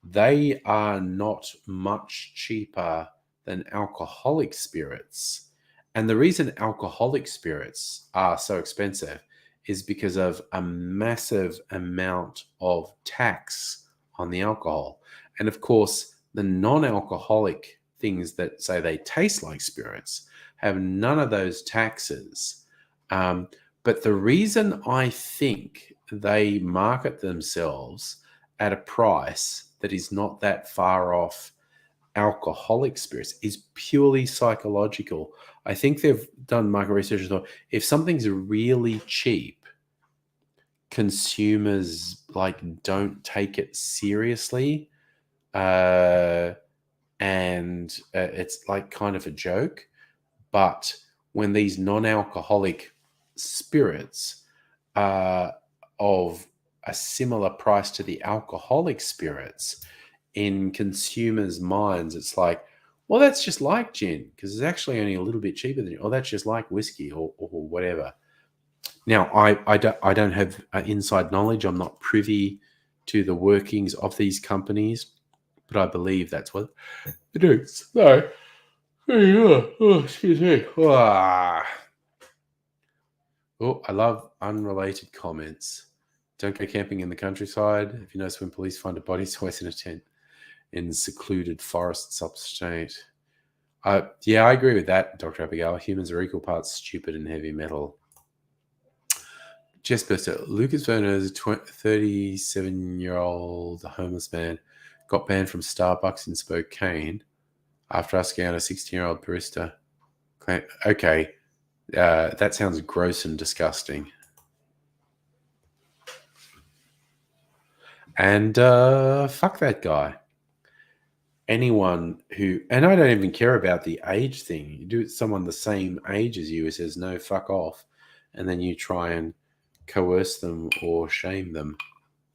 they are not much cheaper than alcoholic spirits. And the reason alcoholic spirits are so expensive is because of a massive amount of tax on the alcohol. And of course, the non-alcoholic things that say they taste like spirits have none of those taxes. But the reason I think they market themselves at a price that is not that far off alcoholic spirits is purely psychological. I think they've done market research and thought if something's really cheap, consumers don't take it seriously, and it's like kind of a joke. But when these non-alcoholic spirits are of a similar price to the alcoholic spirits, in consumers' minds, it's like, well, that's just like gin because it's actually only a little bit cheaper than, or that's just like whiskey or whatever. Now, I don't have inside knowledge. I'm not privy to the workings of these companies, but I believe that's what it is. So, excuse me. Oh, I love unrelated comments. Don't go camping in the countryside. If you notice when police find a body, it's always in a tent in secluded forests upstate. Yeah, I agree with that, Dr. Abigail. Humans are equal parts stupid and heavy metal. Jess Burster, Lucas Werner is a 37-year-old homeless man, got banned from Starbucks in Spokane after asking out a 16-year-old barista. Okay, that sounds gross and disgusting. And fuck that guy. Anyone who, and I don't even care about the age thing. You do it someone the same age as you who says, no, fuck off. And then you try and coerce them or shame them.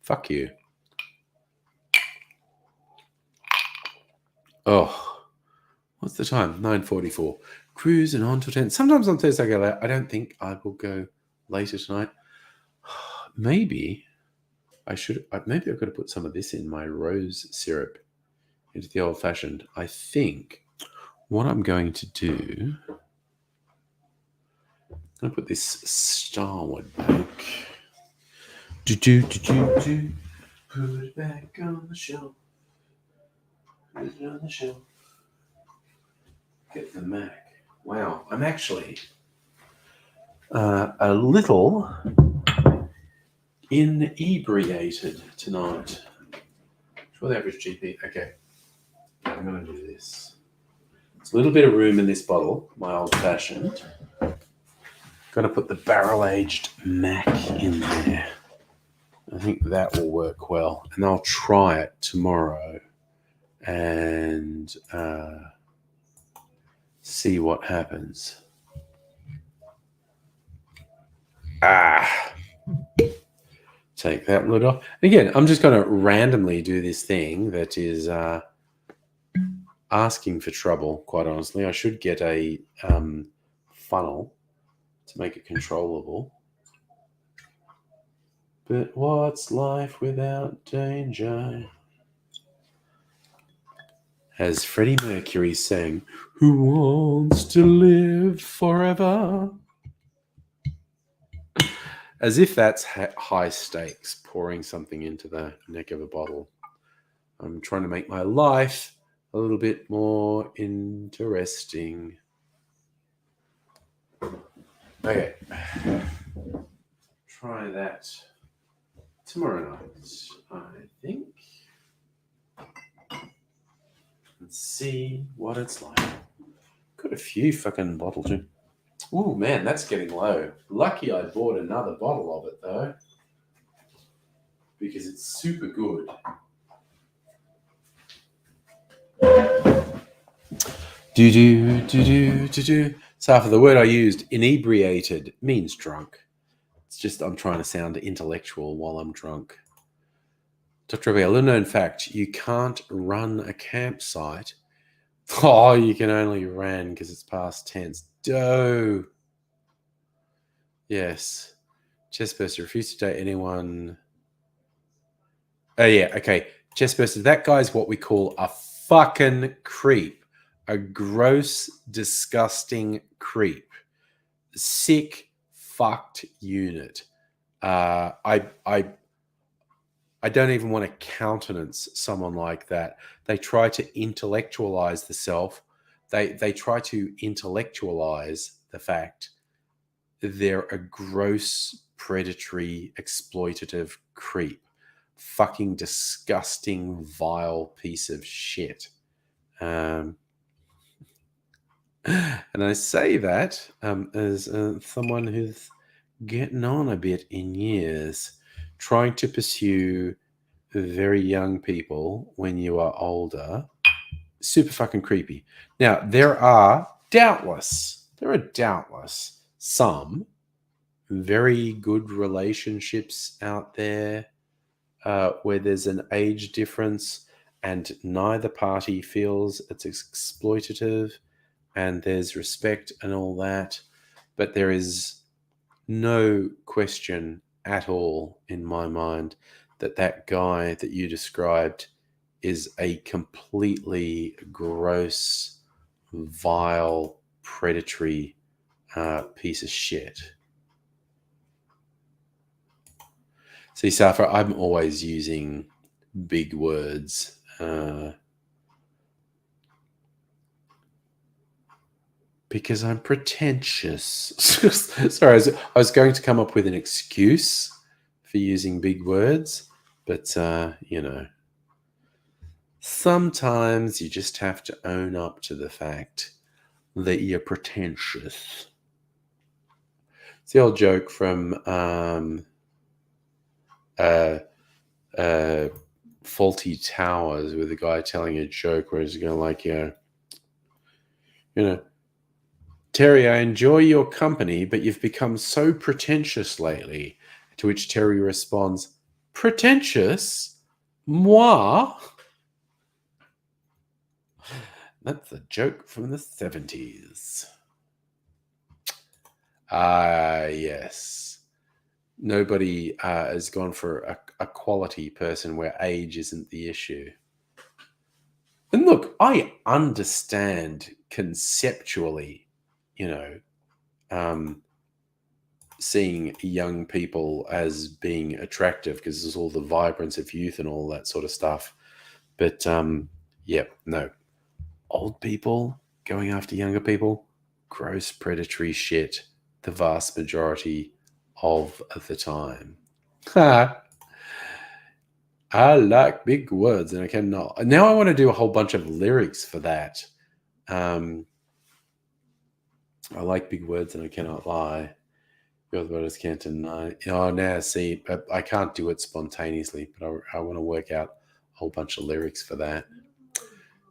Fuck you. Oh, what's the time? 9:44. Cruising on to 10. Sometimes on Thursday I go late. I don't think I will go later tonight. Maybe I should. Maybe I could have put some of this in my rose syrup into the old fashioned. I think what I'm going to do. I'm going to put this Starward back. Put it back on the shelf. Put it on the shelf. Get the Mac. Wow, I'm actually a little inebriated tonight. For the average GP. Okay, I'm going to do this. It's a little bit of room in this bottle, my old fashioned. Got to put the barrel aged Mac in there. I think that will work well. And I'll try it tomorrow and see what happens. Take that lid off. And again, I'm just going to randomly do this thing that is asking for trouble, quite honestly. I should get a funnel to make it controllable. But what's life without danger? As Freddie Mercury sang, "Who wants to live forever?" As if that's high stakes, pouring something into the neck of a bottle. I'm trying to make my life a little bit more interesting. Okay. Try that tomorrow night, I think. And see what it's like. Got a few fucking bottles in. Ooh, man, that's getting low. Lucky I bought another bottle of it, though. Because it's super good. Do. So after the word I used, inebriated, means drunk. It's just I'm trying to sound intellectual while I'm drunk. Dr. Ray, a little known fact, you can't run a campsite. Oh, you can only ran because it's past tense. Doe. Yes. Chestburster, refused to date anyone. Oh, yeah, okay. Chestburster, that guy's what we call a fucking creep. A gross, disgusting creep. Sick, fucked unit. I don't even want to countenance someone like that. They try to intellectualize the self. They try to intellectualize the fact that they're a gross, predatory, exploitative creep. Fucking disgusting, vile piece of shit. And I say that as someone who's getting on a bit in years, trying to pursue very young people when you are older, super fucking creepy. Now, there are doubtless some very good relationships out there where there's an age difference and neither party feels it's exploitative and there's respect and all that. But there is no question at all in my mind that guy that you described is a completely gross, vile, predatory piece of shit. See, Safa, I'm always using big words. Because I'm pretentious. Sorry, I was going to come up with an excuse for using big words, but, sometimes you just have to own up to the fact that you're pretentious. It's the old joke from Faulty Towers with a guy telling a joke where he's going like, Terry, I enjoy your company, but you've become so pretentious lately. To which Terry responds, pretentious? Moi? That's a joke from the 70s. Yes. Nobody has gone for a quality person where age isn't the issue. And look, I understand conceptually, seeing young people as being attractive because there's all the vibrance of youth and all that sort of stuff. But yeah, no, old people going after younger people, gross predatory shit. The vast majority of the time. I like big words, and I cannot. Now I want to do a whole bunch of lyrics for that. I like big words, and I cannot lie. Your words can't deny. Oh, now see, I can't do it spontaneously, but I want to work out a whole bunch of lyrics for that.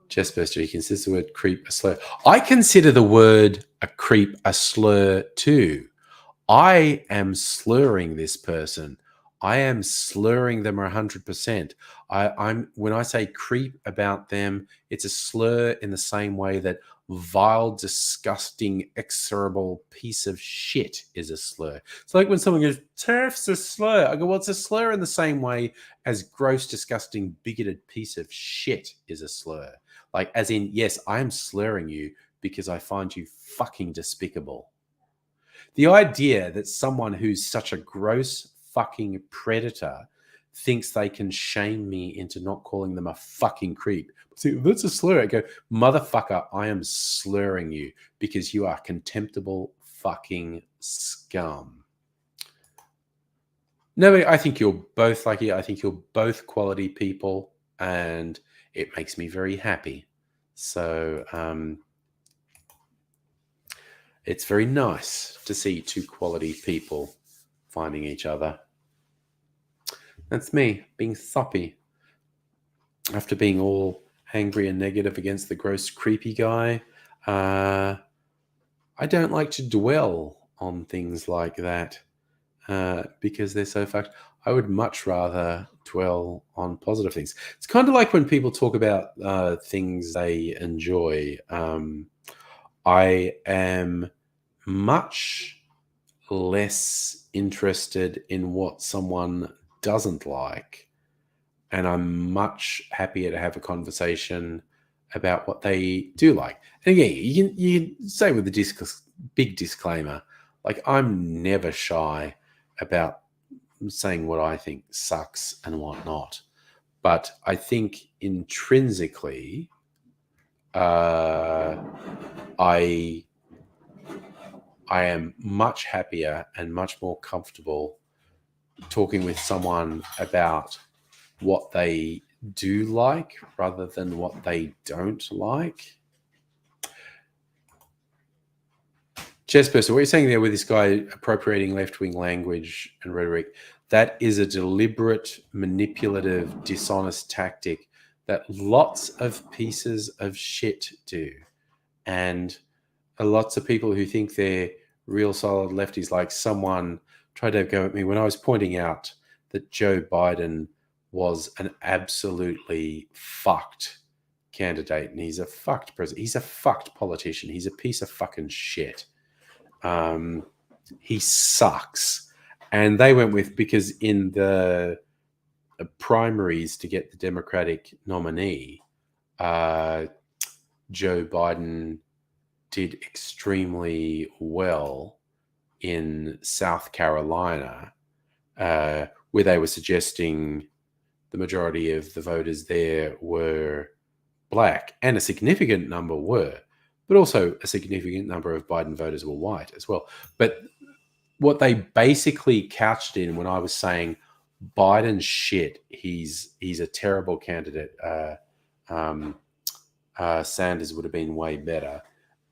Chestburster, you consider the word creep a slur. I consider the word a creep a slur too. I am slurring this person. I am slurring them 100%. I'm when I say creep about them, it's a slur in the same way that vile, disgusting, execrable piece of shit is a slur. It's like when someone goes, "Turf's a slur." I go, "Well, it's a slur in the same way as gross, disgusting, bigoted piece of shit is a slur." Like, as in, yes, I am slurring you because I find you fucking despicable. The idea that someone who's such a gross fucking predator thinks they can shame me into not calling them a fucking creep. See, that's a slur. I go, motherfucker, I am slurring you because you are contemptible fucking scum. No, I think you're both like I think you're both quality people, and it makes me very happy. So, it's very nice to see two quality people finding each other. That's me being soppy after being all angry and negative against the gross, creepy guy. I don't like to dwell on things like that because they're so fucked. I would much rather dwell on positive things. It's kind of like when people talk about things they enjoy. I am much less interested in what someone doesn't like, and I'm much happier to have a conversation about what they do like. And again, you can say with a big disclaimer, like, I'm never shy about saying what I think sucks and what not. But I think intrinsically, I am much happier and much more comfortable talking with someone about what they do like rather than what they don't like. Chessperson, what you're saying there with this guy appropriating left-wing language and rhetoric, that is a deliberate, manipulative, dishonest tactic that lots of pieces of shit do. And lots of people who think they're real solid lefties, like someone tried to go at me when I was pointing out that Joe Biden was an absolutely fucked candidate, and he's a fucked president. He's a fucked politician. He's a piece of fucking shit. He sucks. And they went with, because in the primaries to get the Democratic nominee, Joe Biden did extremely well in South Carolina, where they were suggesting the majority of the voters there were black, and a significant number were, but also a significant number of Biden voters were white as well. But what they basically couched in when I was saying Biden's shit, he's a terrible candidate. Sanders would have been way better.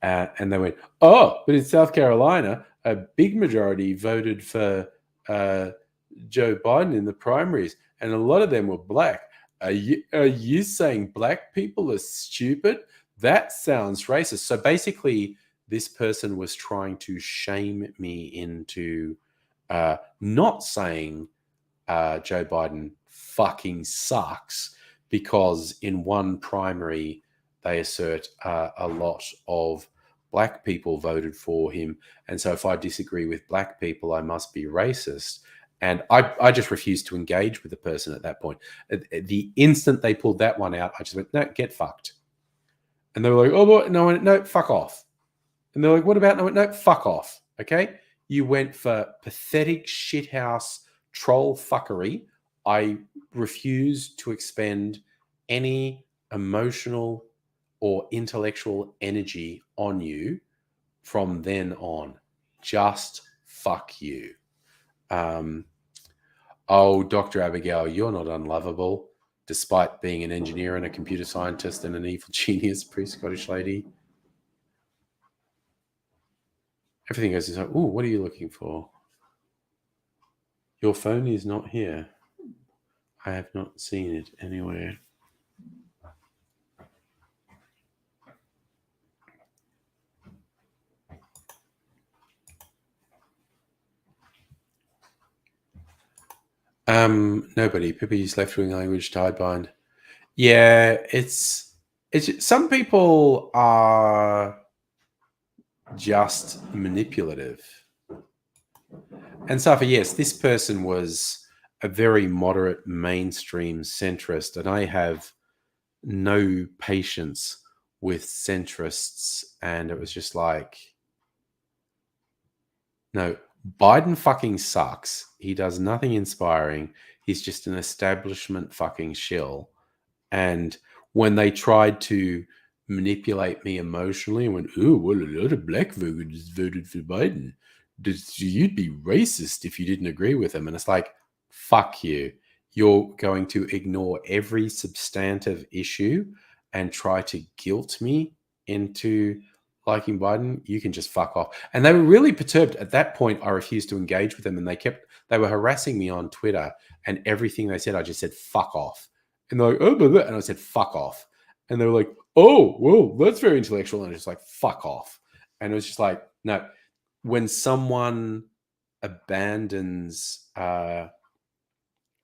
And they went, oh, but in South Carolina, a big majority voted for Joe Biden in the primaries, and a lot of them were black. Are you saying black people are stupid? That sounds racist. So basically, this person was trying to shame me into not saying Joe Biden fucking sucks, because in one primary, they assert a lot of black people voted for him. And so if I disagree with black people, I must be racist. And I just refused to engage with the person at that point. The instant they pulled that one out, I just went, no, get fucked. And they were like, oh, no, fuck off. And they're like, what about? No, fuck off. Okay. You went for pathetic shithouse troll fuckery. I refuse to expend any emotional or intellectual energy on you from then on. Just fuck you. Oh, Dr. Abigail, you're not unlovable, despite being an engineer and a computer scientist and an evil genius, pre-Scottish lady. Everything goes like, ooh, what are you looking for? Your phone is not here. I have not seen it anywhere. Nobody. Pippi's left-wing language tied behind. Yeah, it's some people are just manipulative. And Safa, yes, this person was a very moderate mainstream centrist, and I have no patience with centrists. And it was just like, no, Biden fucking sucks. He does nothing inspiring. He's just an establishment fucking shill. And when they tried to manipulate me emotionally and went, oh, well, a lot of black voters voted for Biden. You'd be racist if you didn't agree with him. And it's like, fuck you. You're going to ignore every substantive issue and try to guilt me into liking Biden. You can just fuck off. And they were really perturbed. At that point, I refused to engage with them. And they were harassing me on Twitter. And everything they said, I just said, fuck off. And they're like, oh, blah, blah. And I said, fuck off. And they were like, oh, well, that's very intellectual. And I was just like, fuck off. And it was just like, no, when someone abandons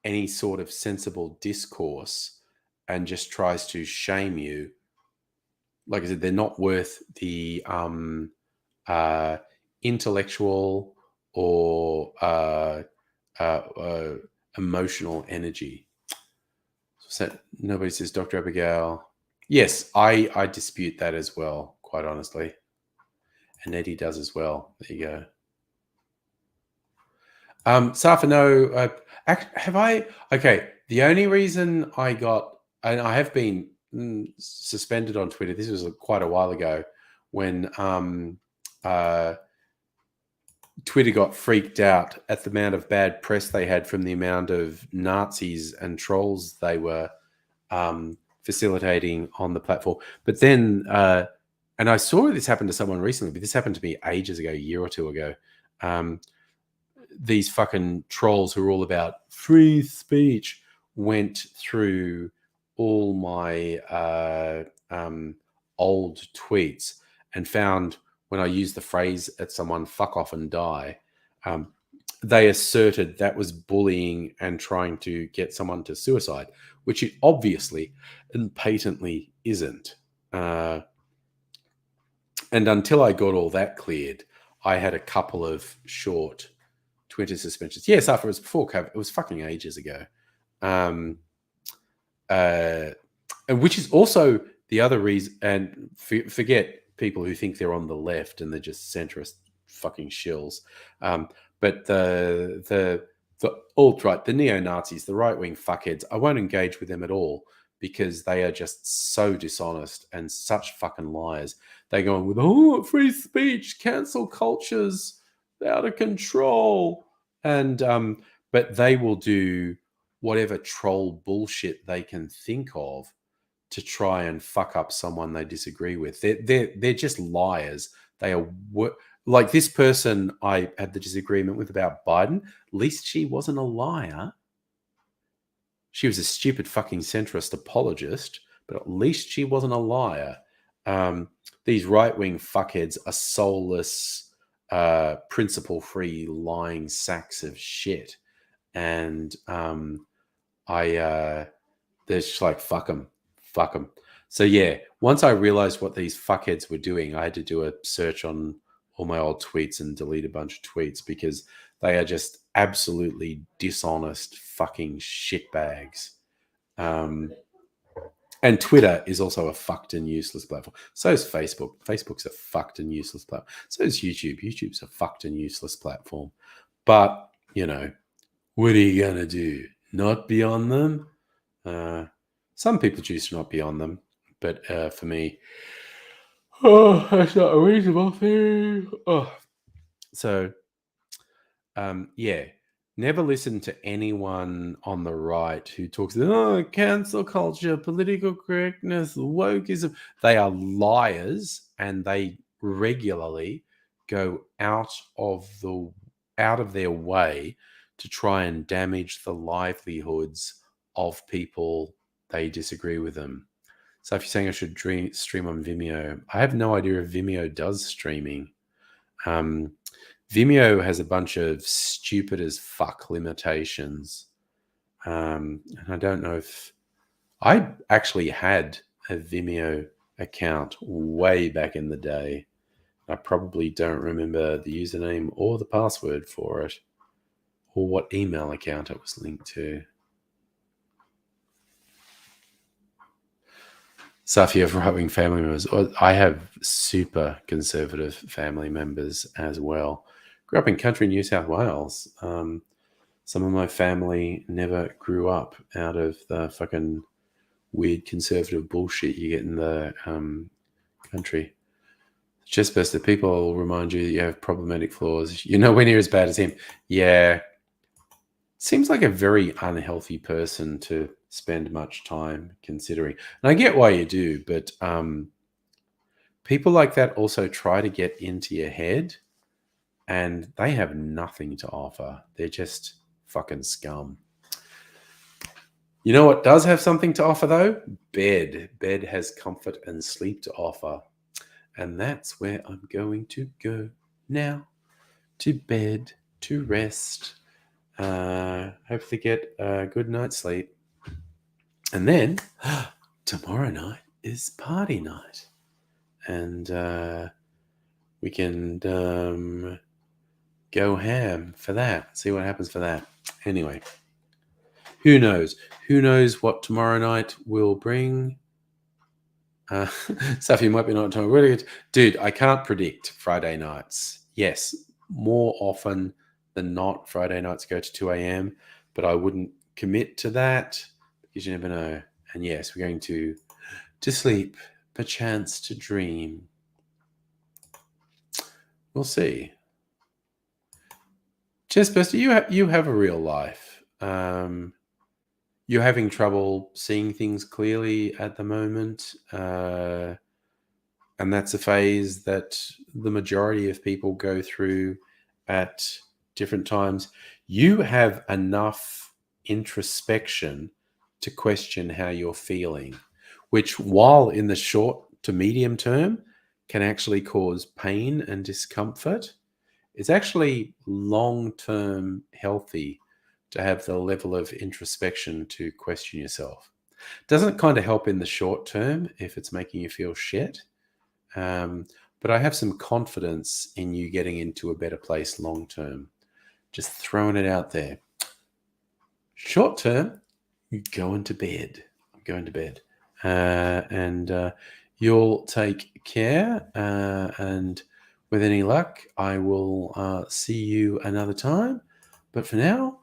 any sort of sensible discourse and just tries to shame you, like I said, they're not worth the intellectual or emotional energy. So nobody says Dr. Abigail. Yes, I dispute that as well, quite honestly. And Eddie does as well. There you go. Safa, no. Have I? Okay. The only reason I got, and I have been suspended on Twitter. This was quite a while ago when Twitter got freaked out at the amount of bad press they had from the amount of Nazis and trolls they were facilitating on the platform. But then, and I saw this happen to someone recently, but this happened to me ages ago, a year or two ago. These fucking trolls who are all about free speech went through all my old tweets and found when I used the phrase at someone, fuck off and die, they asserted that was bullying and trying to get someone to suicide, which it obviously and patently isn't. And until I got all that cleared, I had a couple of short Twitter suspensions. Yes, after it was before COVID, it was fucking ages ago. And which is also the other reason, and forget people who think they're on the left and they're just centrist fucking shills. But the alt-right, the neo-Nazis, the right-wing fuckheads, I won't engage with them at all because they are just so dishonest and such fucking liars. They go on with, oh, free speech, cancel culture's out of control. And but they will do whatever troll bullshit they can think of to try and fuck up someone they disagree with. They're just liars. They are like this person I had the disagreement with about Biden. At least she wasn't a liar. She was a stupid fucking centrist apologist, but at least she wasn't a liar. These right-wing fuckheads are soulless, principle-free, lying sacks of shit. And they're just like, fuck them. So yeah, once I realized what these fuckheads were doing, I had to do a search on all my old tweets and delete a bunch of tweets because they are just absolutely dishonest fucking shitbags. And Twitter is also a fucked and useless platform. So is Facebook. Facebook's a fucked and useless platform. So is YouTube. YouTube's a fucked and useless platform. But, what are you going to do? Not be on them? Some people choose to not be on them. But for me, that's not a reasonable thing. So, yeah. Never listen to anyone on the right who talks about cancel culture, political correctness, wokeism. They are liars, and they regularly go out of their way to try and damage the livelihoods of people they disagree with them. So if you're saying I should stream on Vimeo, I have no idea if Vimeo does streaming. Vimeo has a bunch of stupid as fuck limitations. And I don't know if I actually had a Vimeo account way back in the day. I probably don't remember the username or the password for it, or what email account it was linked to. So if you have right-wing family members, I have super conservative family members as well. Grew up in country New South Wales. Some of my family never grew up out of the fucking weird conservative bullshit you get in the country. Just best that people will remind you that you have problematic flaws. You're nowhere near as bad as him. Yeah. Seems like a very unhealthy person to spend much time considering. And I get why you do, but people like that also try to get into your head, and they have nothing to offer. They're just fucking scum. You know what does have something to offer, though? Bed. Bed has comfort and sleep to offer. And that's where I'm going to go now. To bed, to rest. Hopefully get a good night's sleep. And then tomorrow night is party night. And we can go ham for that. See what happens for that. Anyway, who knows? Who knows what tomorrow night will bring? Stuff you might be not talking. Dude, I can't predict Friday nights. Yes, more often than not, Friday nights go to 2 a.m., but I wouldn't commit to that because you never know. And yes, we're going to sleep, perchance to dream. We'll see. Just best, you have a real life. You're having trouble seeing things clearly at the moment. And that's a phase that the majority of people go through at different times. You have enough introspection to question how you're feeling, which, while in the short to medium term can actually cause pain and discomfort, it's actually long-term healthy to have the level of introspection to question yourself. Doesn't kind of help in the short term if it's making you feel shit. But I have some confidence in you getting into a better place long term. Just throwing it out there. Short term, you're going to bed. I'm going to bed. And you'll take care. And with any luck, I will see you another time. But for now,